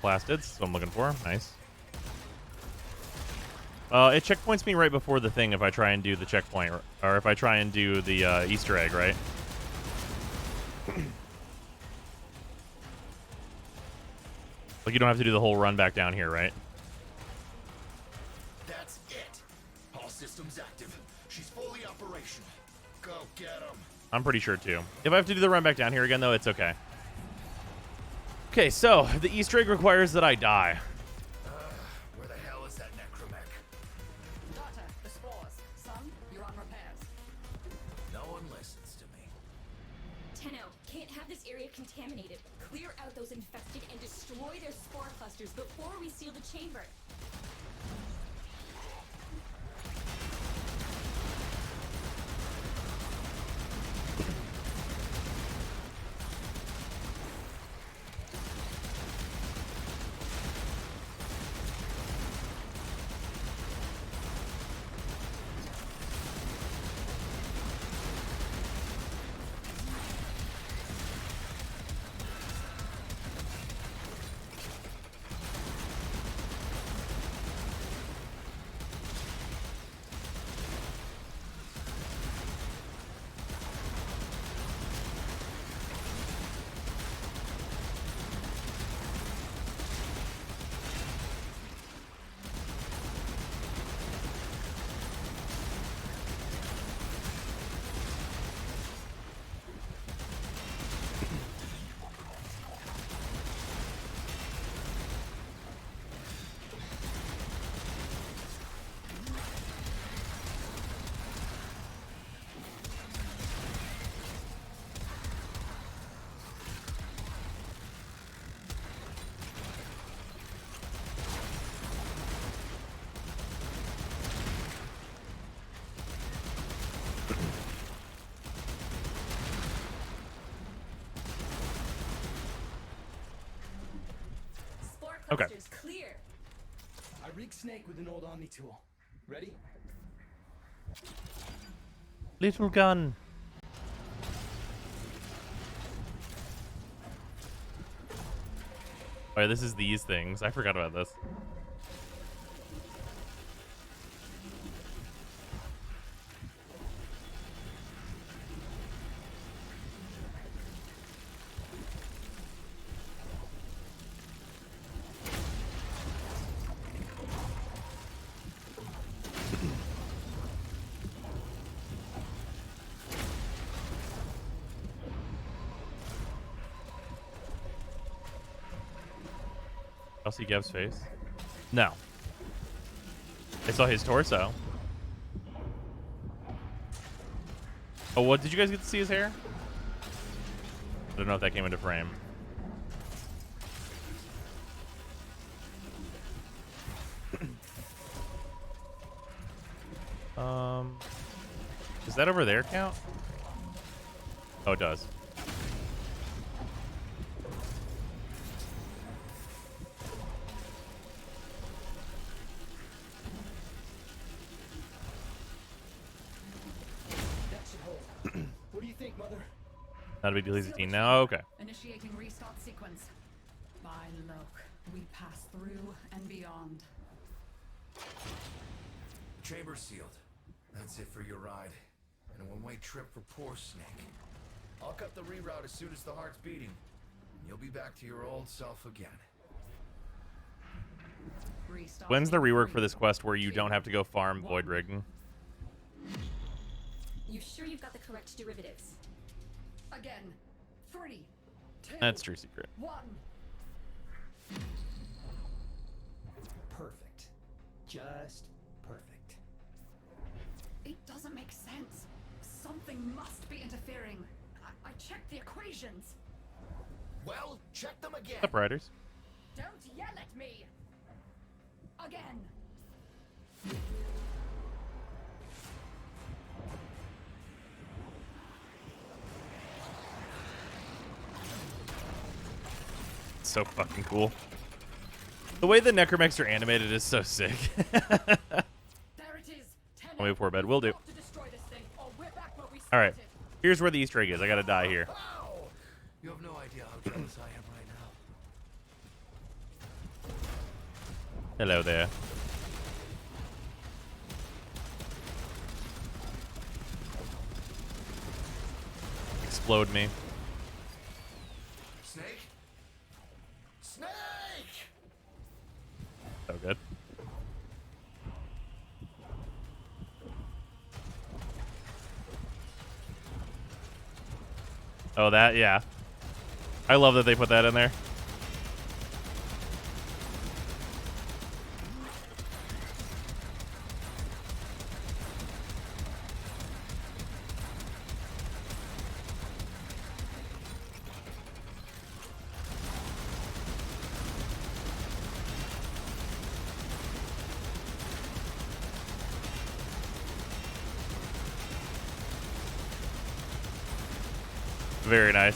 Plastids, that's what I'm looking for. Nice. It checkpoints me right before the thing if I try and do the checkpoint, or if I try and do the Easter egg, right? Like, you don't have to do the whole run back down here, right? That's it. All systems active. She's fully operational. Go get 'em. I'm pretty sure, too. If I have to do the run back down here again, though, it's okay. Okay, so the Easter egg requires that I die. Where the hell is that necromech? Doctor, the spores. Son, you're on repairs. No one listens to me. Tenno, can't have this area contaminated. Clear out those infested and destroy their spore clusters before we seal the chamber. Spore Okay. clusters clear. I rig Snake with an old Omni tool. Ready? Little gun. Oh, yeah, this is these things. I forgot about this. I'll see Gav's face. No. I saw his torso. Oh, what did you guys get to see his hair? I don't know if that came into frame. Does that over there count? Oh, it does. That should hold. What do you think, Mother? Not a big deal. He's a teen now. Okay. Initiating restart sequence. By Loke, we pass through and beyond. Chamber sealed. That's it for your ride. And a one-way trip for poor Snake. I'll cut the reroute as soon as the heart's beating. You'll be back to your old self again. Restart When's the in rework 3, for this quest where you 2, don't have to go farm Void Rig? You sure you've got the correct derivatives? Again. 3, 2, That's true secret. 1. Perfect. Just perfect. It doesn't make sense. Something must be interfering. I checked the equations. Well, check them again. What's up, Riders? Don't yell at me. Again. So fucking cool. The way the necromechs are animated is so sick. There it is. I'll move before bed. Will do. To destroy this thing, or we're back where we All right. started. Here's where the Easter egg is. I gotta die here. Ow! You have no idea how jealous I am right now. Hello there. Explode me. Snake? Snake! So good. Oh, that, yeah. I love that they put that in there. Very nice.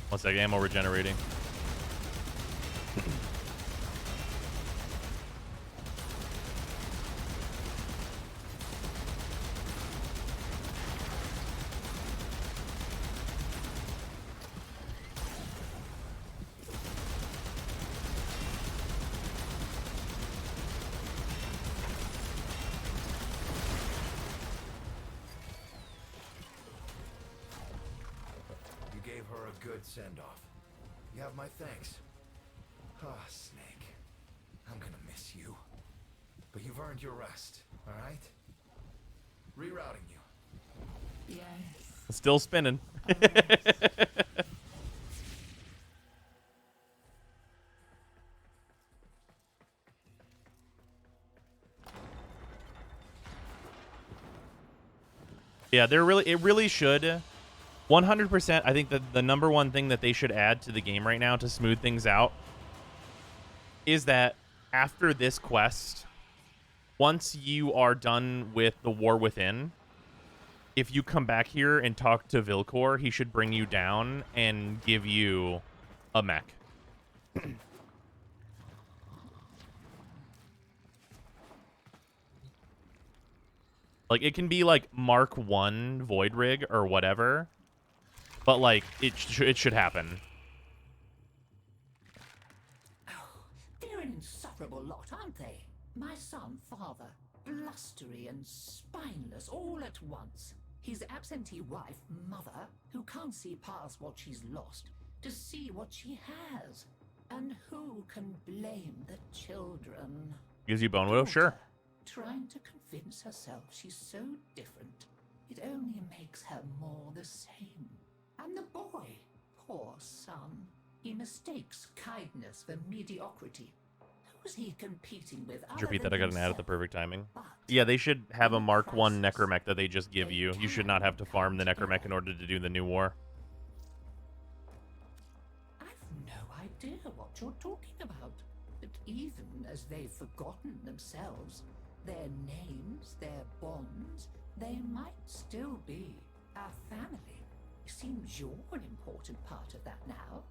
One sec, ammo regenerating. You gave her a good send-off. You have my thanks. Ah, Snake. I'm gonna miss you. But you've earned your rest, alright? Rerouting you. Yes. Still spinning. Yeah, it really should. 100%, I think that the number one thing that they should add to the game right now to smooth things out is that after this quest, once you are done with the War Within, if you come back here and talk to Vilcor, he should bring you down and give you a mech. Like, it can be like Mark 1 Void Rig or whatever. But, like, it should happen. My son, father, blustery and spineless all at once. His absentee wife, mother, who can't see past what she's lost to see what she has. And who can blame the children? Gives you Bone Widow? Sure. Trying to convince herself she's so different, it only makes her more the same. And the boy, poor son, he mistakes kindness for mediocrity. Who's he competing with? Did you repeat that? I got an ad at the perfect timing. Yeah, they should have a Mark 1 Necromech that they just give you. You should not have to farm the Necromech in order to do the new war. I've no idea what you're talking about. But even as they've forgotten themselves, their names, their bonds, they might still be our family. It seems you're an important part of that now.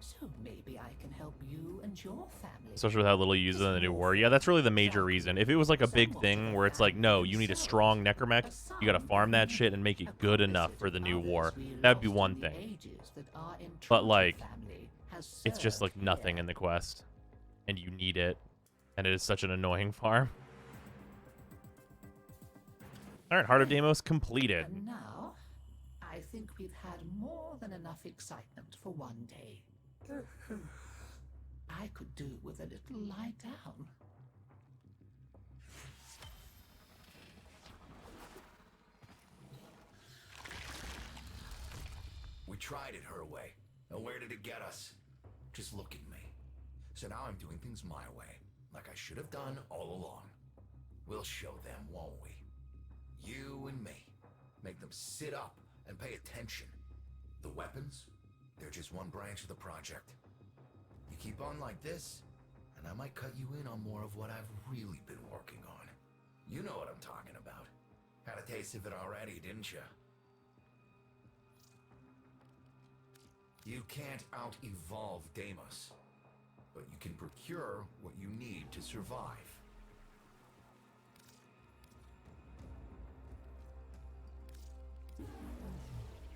So maybe I can help you and your family. Especially with how little you use it in the new war. Yeah, that's really the major reason. If it was like a big thing where it's like, no, you need a strong Necromech, you gotta farm that shit and make it good enough for the new war, that'd be one thing. But like, it's just like nothing in the quest. And you need it. And it is such an annoying farm. Alright, Heart of Deimos completed. And now, I think we've had more than enough excitement for one day. I could do with a little lie down. We tried it her way. And where did it get us? Just look at me. So now I'm doing things my way, like I should have done all along. We'll show them, won't we? You and me. Make them sit up and pay attention. The weapons? They're just one branch of the project. You keep on like this, and I might cut you in on more of what I've really been working on. You know what I'm talking about. Had a taste of it already, didn't you? You can't out-evolve Deimos, but you can procure what you need to survive.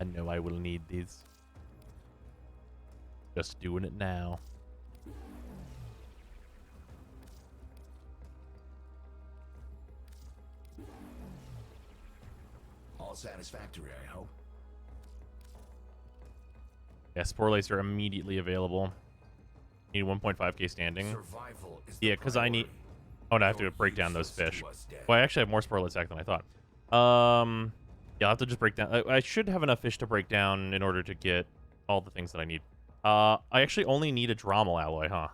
I know I will need these. Just doing it now. All satisfactory, I hope. Yeah, Spore Lacer immediately available. Need 1.5k standing. Survival is Yeah, because I need... Oh, no, I have to break down those fish. Well, I actually have more Spore Lacer than I thought. Yeah, I'll have to just break down... I should have enough fish to break down in order to get all the things that I need. I actually only need a Drommel alloy, huh?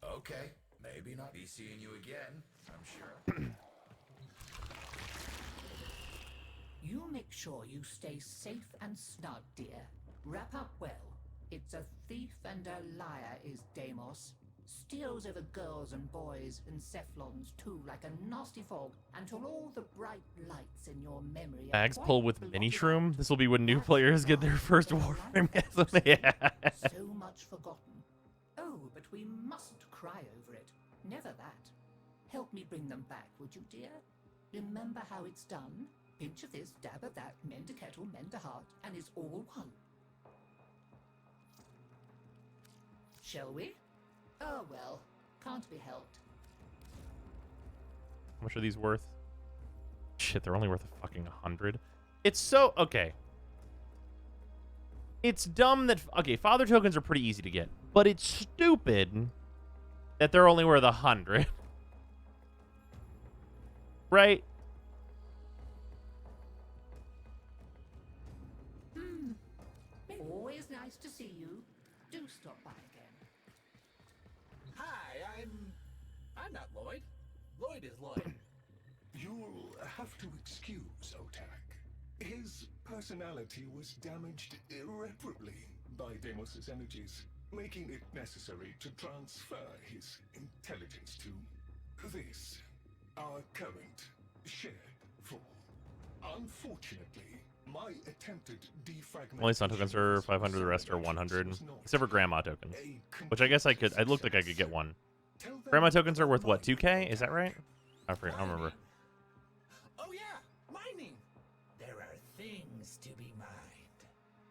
Okay, maybe not be seeing you again, I'm sure. You make sure you stay safe and snug, dear. Wrap up well. It's a thief and a liar, is Deimos. Steals over girls and boys and Cephalons too, like a nasty fog, until all the bright lights in your memory Bags pull with mini shroom. This will be when new players get their first Warframe. Yeah. So much forgotten. Oh, but we mustn't cry over it. Never that. Help me bring them back, would you, dear? Remember how it's done? Pinch of this, dab of that, mend a kettle, mend a heart, and it's all one. Shall we? Oh well, can't be helped. How much are these worth? Shit, they're only worth a fucking 100. It's so... Okay. It's dumb that... Okay, father tokens are pretty easy to get. But it's stupid that they're only worth 100. Right? Always nice to see you. Do stop by again. Hi, I'm not Lloyd. Lloyd is Lloyd. You'll have to excuse Otak. His personality was damaged irreparably by Deimos' energies, making it necessary to transfer his intelligence to this, our current shared form. Unfortunately, my attempted defragmentation... Only Sun tokens are 500, the rest are 100. Except for Grandma tokens. Which I guess I could... It looked like I could get one. Grandma tokens are worth what, 2k? Is that right? I forget, I don't remember. Oh yeah, mining. There are things to be mined.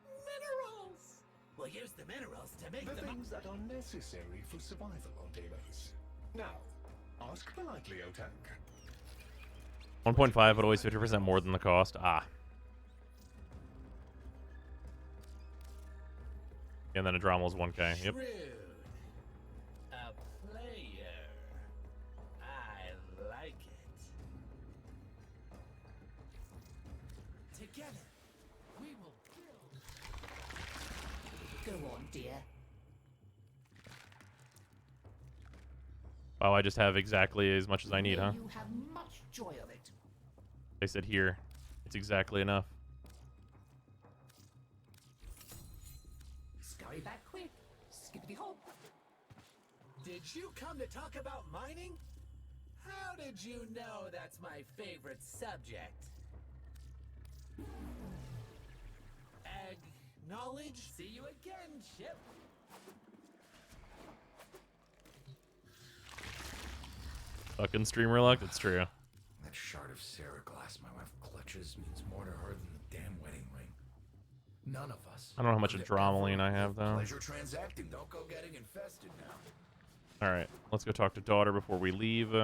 Minerals. We'll use the minerals to make The them. things that are necessary for survival on Deimos. Now, Ask politely, Otak. 1.5, but always 50% more than the cost. Ah. And then a Dromel's 1K. Yep. Shrewd. A player. I like it. Together, we will build. Go on, dear. Oh, I just have exactly as much as I need, huh? You have much joy of it. They said here. It's exactly enough. Scurry back quick. Skippity hop. Did you come to talk about mining? How did you know that's my favorite subject? Acknowledge. See you again, Chip. Fucking streamer luck, that's true. That shard of Sarah glass my wife clutches means more to her than the damn wedding ring. None of us. I don't know how much could adrenaline ever I have, though. Pleasure transacting. Don't go getting infested now. Alright, let's go talk to daughter before we leave.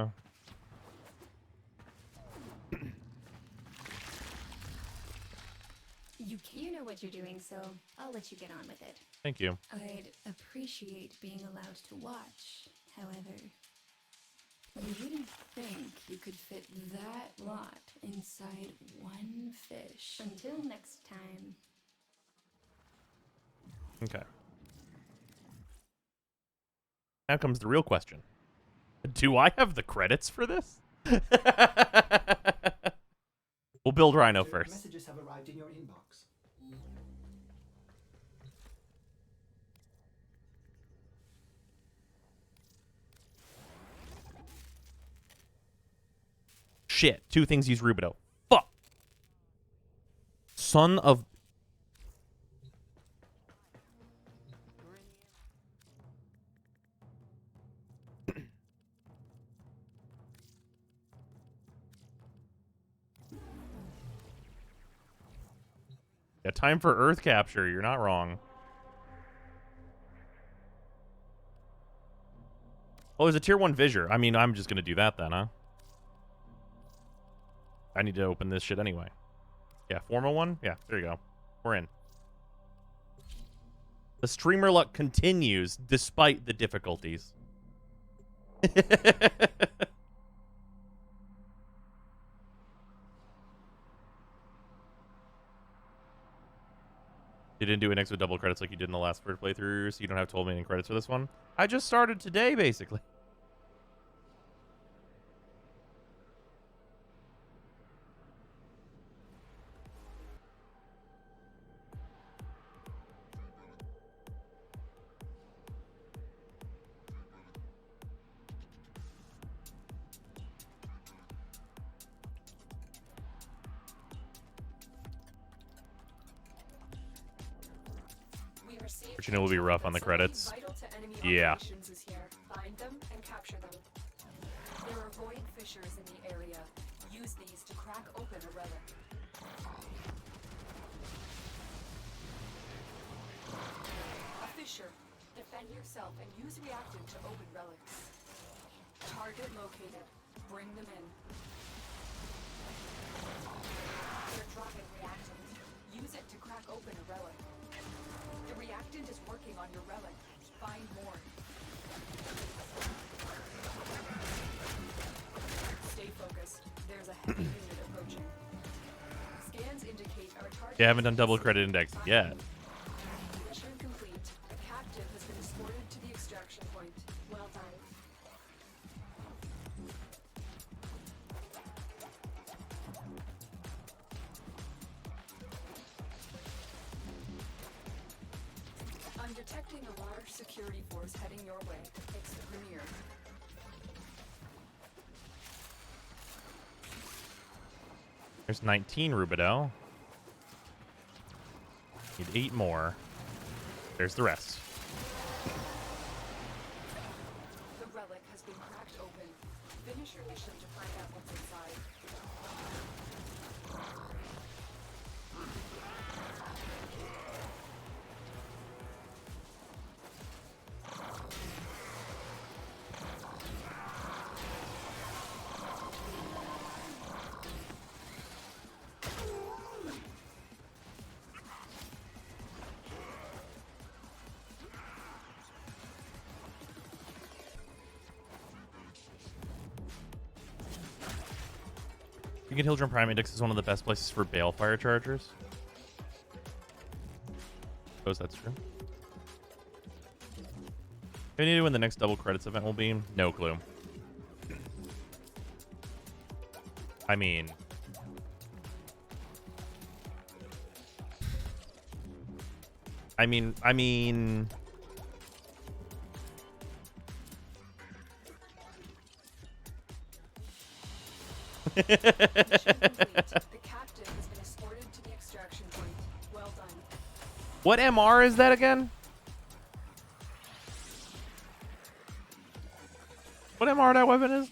You know what you're doing, so I'll let you get on with it. Thank you. I'd appreciate being allowed to watch, however. You wouldn't think you could fit that lot inside one fish. Until next time. Okay. Now comes the real question. Do I have the credits for this? We'll build Rhino first. Messages have arrived in your inbox. Shit. Two things use Rubido. Fuck. Son of... Yeah, time for Earth capture. You're not wrong. Oh, there's a tier 1 Visor. I mean, I'm just going to do that then, huh? I need to open this shit anyway. Yeah, formal one? Yeah, there you go. We're in. The streamer luck continues despite the difficulties. You didn't do an X with double credits like you did in the last first playthrough, so you don't have 12 million credits for this one. I just started today, basically. But you know, will be rough on the credits. Yeah. Find them and capture them. There are void fissures in the area. Use these to crack open a relic. A fissure. Defend yourself and use reactant to open relics. Target located. Bring them in. They're dropping reactant. Use it to crack open a relic. The reactant is working on your relic. Find more. Stay focused. There's a heavy unit approaching. Scans indicate our target. You haven't done double credit index yet. Mission complete. A captive has been escorted to the extraction point. Well done. I'm detecting a large security force heading your way. It's the Premier. There's 19 Rubido. Need 8 more. There's the rest. The relic has been cracked open. Finish your mission to find out what's inside. You can Hildrum Prime Index is one of the best places for Balefire Chargers. Suppose that's true. What do you do when the next double credits event will be? No clue. I mean... The captain has been escorted to the extraction point. Well done. What MR is that again? What MR that weapon is?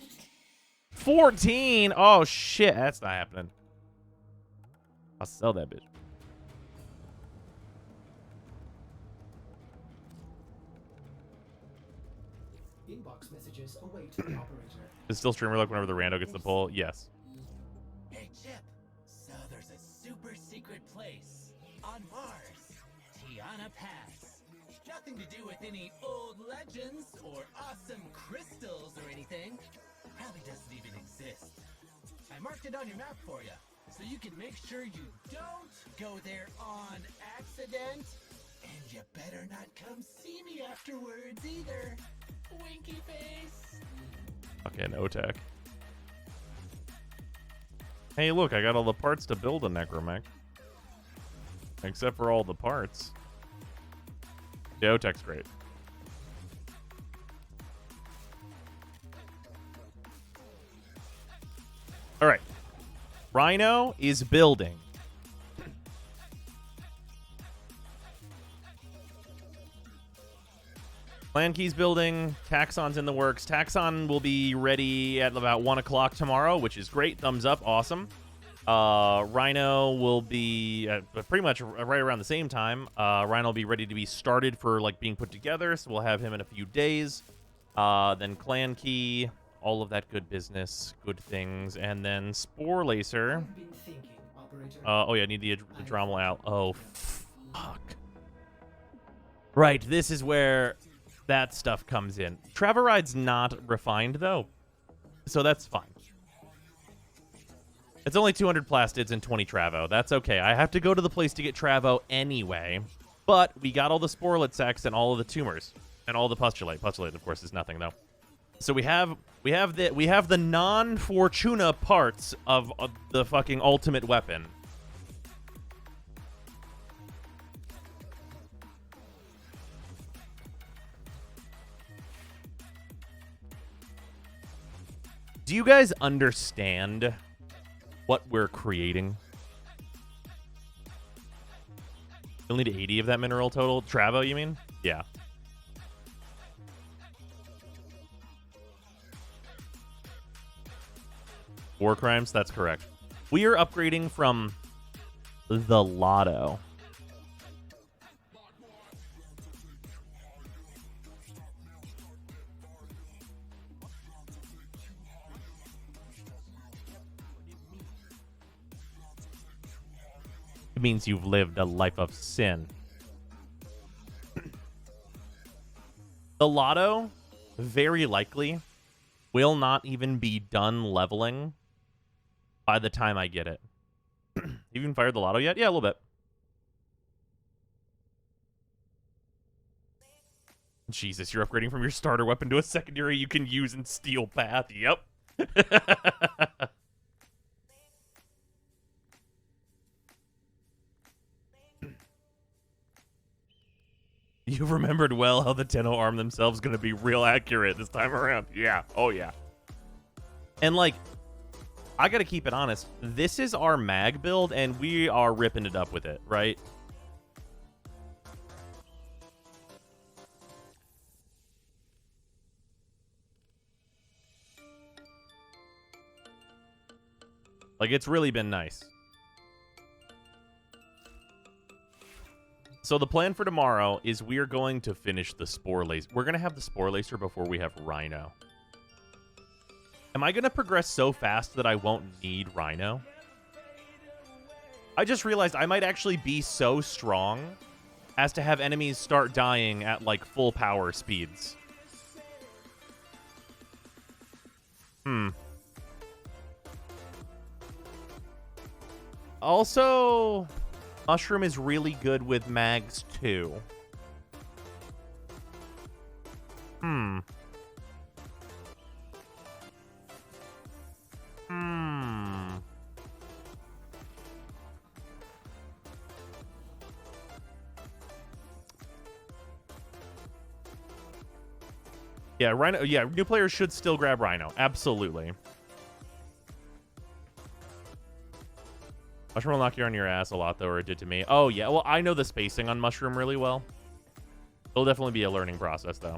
14! Oh, shit. That's not happening. I'll sell that bitch. Inbox messages await the operator. Is still streamer like whenever the rando gets the pull? Yes. Hey, Chip. So there's a super secret place on Mars. Tiana Pass. Nothing to do with any old legends or awesome crystals or anything. Probably doesn't even exist. I marked it on your map for you, so you can make sure you don't go there on accident. And you better not come see me afterwards either. Winky face. Fucking O-Tech. Hey, look, I got all the parts to build a Necromech. Except for all the parts. The O-Tech's great. Alright. Rhino is building. Clan Key's building. Taxon's in the works. Taxon will be ready at about 1 o'clock tomorrow, which is great. Thumbs up. Awesome. Rhino will be pretty much right around the same time. Rhino will be ready to be started for like being put together, so we'll have him in a few days. Then Clan Key, all of that good business, good things, and then Spore Lacer. Oh yeah, I need the Dromal out. Oh fuck. Right, this is where that stuff comes in. Traveride's not refined though, so that's fine. It's only 200 plastids and 20 Travo. That's okay. I have to go to the place to get Travo anyway. But we got all the Sporlet Sacs and all of the tumors and all the Pustulate. Pustulate, of course, is nothing though. So we have the non-Fortuna parts of the fucking ultimate weapon. Do you guys understand what we're creating? You'll need 80 of that mineral total. Travo, you mean? Yeah. War crimes, that's correct. We are upgrading from the Lotto. It means you've lived a life of sin. The Lotto, very likely, will not even be done leveling by the time I get it. You even fired the Lotto yet? Yeah, a little bit. Jesus, you're upgrading from your starter weapon to a secondary you can use in Steel Path. Yep. You've remembered well how the Tenno arm themselves going to be real accurate this time around. Yeah. Oh, yeah. And, like, I got to keep it honest. This is our mag build, and we are ripping it up with it, right? Like, it's really been nice. So the plan for tomorrow is we are going to finish the Spore Lacer. We're going to have the Spore Lacer before we have Rhino. Am I going to progress so fast that I won't need Rhino? I just realized I might actually be so strong as to have enemies start dying at, like, full power speeds. Also, Mushroom is really good with mags too. Yeah, Rhino. Yeah, new players should still grab Rhino. Absolutely. Mushroom will knock you on your ass a lot, though, or it did to me. Oh, yeah. Well, I know the spacing on Mushroom really well. It'll definitely be a learning process, though.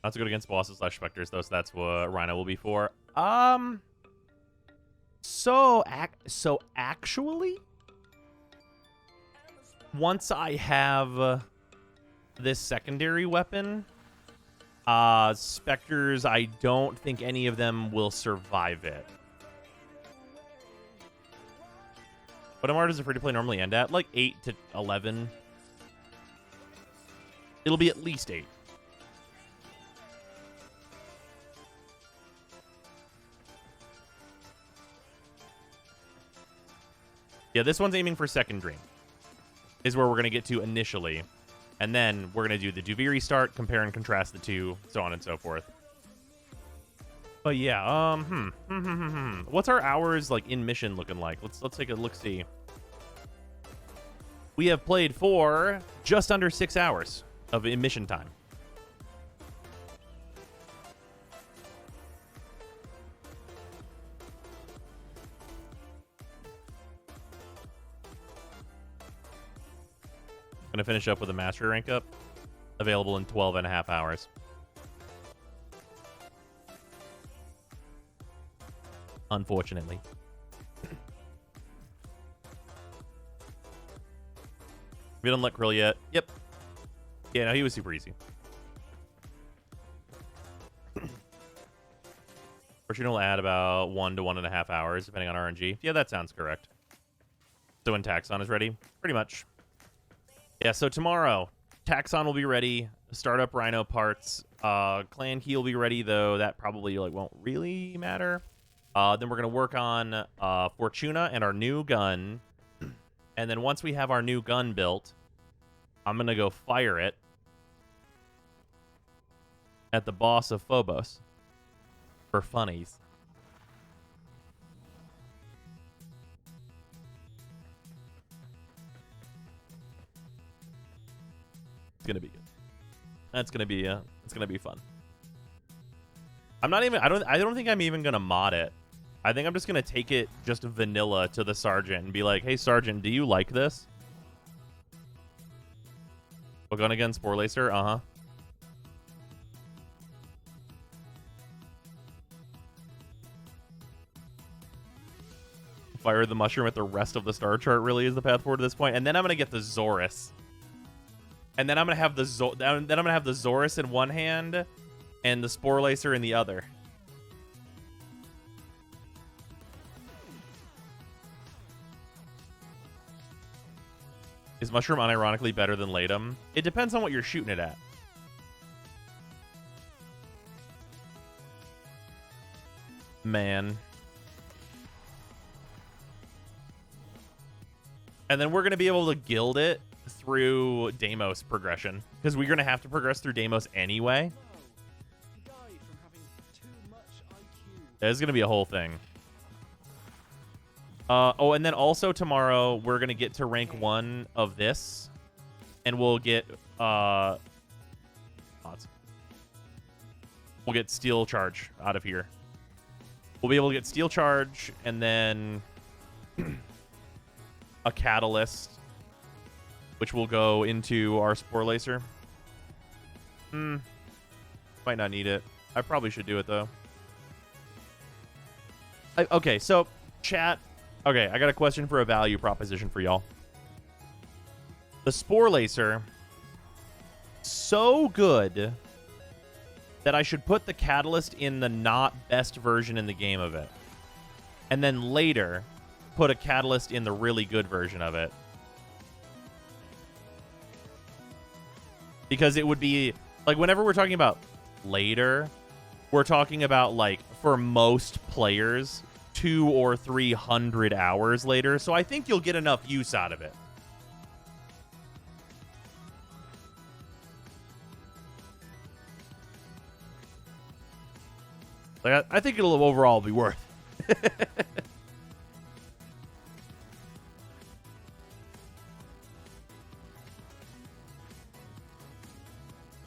Not so good against bosses / specters, though, so that's what Rhino will be for. So actually, once I have this secondary weapon, specters, I don't think any of them will survive it. What MR does a free-to-play normally end at? Like 8 to 11. It'll be at least 8. Yeah, this one's aiming for second dream. Is where we're going to get to initially. And then we're going to do the Duviri start, compare and contrast the two, so on and so forth. But yeah, what's our hours like in mission looking like? Let's take a look-see. We have played for just under 6 hours of mission time. Gonna finish up with a mastery rank up, available in 12.5 hours. Unfortunately. We don't let Krill yet. Yep. Yeah, no, he was super easy. Fortune will add about 1 to 1.5 hours, depending on RNG. Yeah, that sounds correct. So when Taxon is ready, pretty much. Yeah, so tomorrow, Taxon will be ready. Startup Rhino parts. Clan Key will be ready, though that probably won't really matter. Then we're going to work on Fortuna and our new gun. And then once we have our new gun built, I'm going to go fire it at the boss of Phobos for funnies. It's gonna be good. That's gonna be it's gonna be fun. I don't think I'm even gonna mod it. I think I'm just gonna take it just vanilla to the sergeant and be like, hey sergeant, do you like this? What gun again? Spore Lacer? Uh-huh. Fire the mushroom at the rest of the star chart really is the path forward to this point. And then I'm gonna get the Zorus. And then I'm gonna have the Zorus in one hand, and the Spore Lacer in the other. Is Mushroom unironically better than Latum? It depends on what you're shooting it at. Man. And then we're gonna be able to guild it through Deimos progression, because we're gonna have to progress through Deimos anyway. It's gonna be a whole thing. Oh, and then also tomorrow we're gonna get to rank 1 of this, and we'll get we'll get Steel Charge out of here. We'll be able to get Steel Charge and then a Catalyst, which will go into our Spore Lacer. Might not need it. I probably should do it, though. Okay, so, chat. Okay, I got a question for a value proposition for y'all. The Spore Lacer, so good that I should put the Catalyst in the not best version in the game of it. And then later, put a Catalyst in the really good version of it. Because it would be, like, whenever we're talking about later, we're talking about, like, for most players, 200 or 300 hours later. So I think you'll get enough use out of it. Like, I think it'll overall be worth it.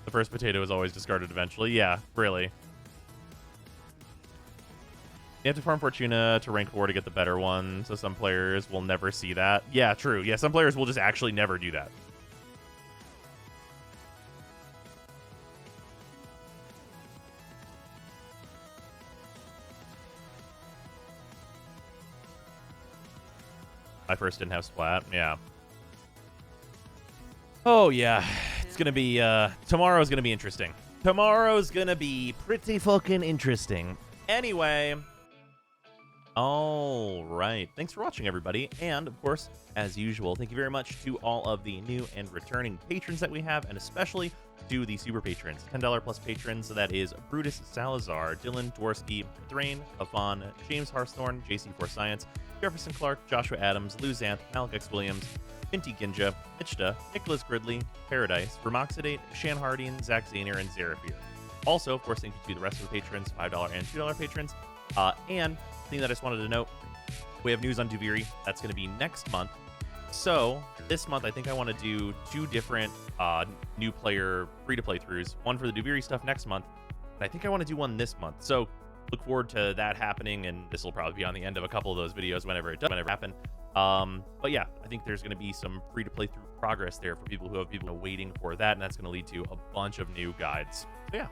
The first potato is always discarded eventually. Yeah, really. You have to farm Fortuna to rank 4 to get the better one, so some players will never see that. Yeah, true. Yeah, some players will just actually never do that. I first didn't have Splat. Yeah. Oh, yeah. It's going to be, tomorrow's going to be interesting. Tomorrow's going to be pretty fucking interesting. Anyway. All right. Thanks for watching, everybody. And, of course, as usual, thank you very much to all of the new and returning patrons that we have, and especially to the super patrons, $10 plus patrons. So that is Brutus Salazar, Dylan Dworsky, Thrain, Afon, James Harthorn, JC4 Science, Jefferson Clark, Joshua Adams, Lou Zanth, Malik X. Williams, Finty Ginja, Ichta, Nicholas Gridley, Paradise, Remoxidate, Shan Harding, Zach Zaner, and Zeraphir. Also, of course, thank you to the rest of the patrons, $5 and $2 patrons. And thing that I just wanted to note, we have news on Duviri. That's going to be next month. So this month, I think I want to do 2 different new player free-to-play throughs. One for the Duviri stuff next month, and I think I want to do one this month. So look forward to that happening, and this will probably be on the end of a couple of those videos whenever it does happen. But yeah, I think there's going to be some free-to-play through progress there for people who have people waiting for that, and that's going to lead to a bunch of new guides. So yeah.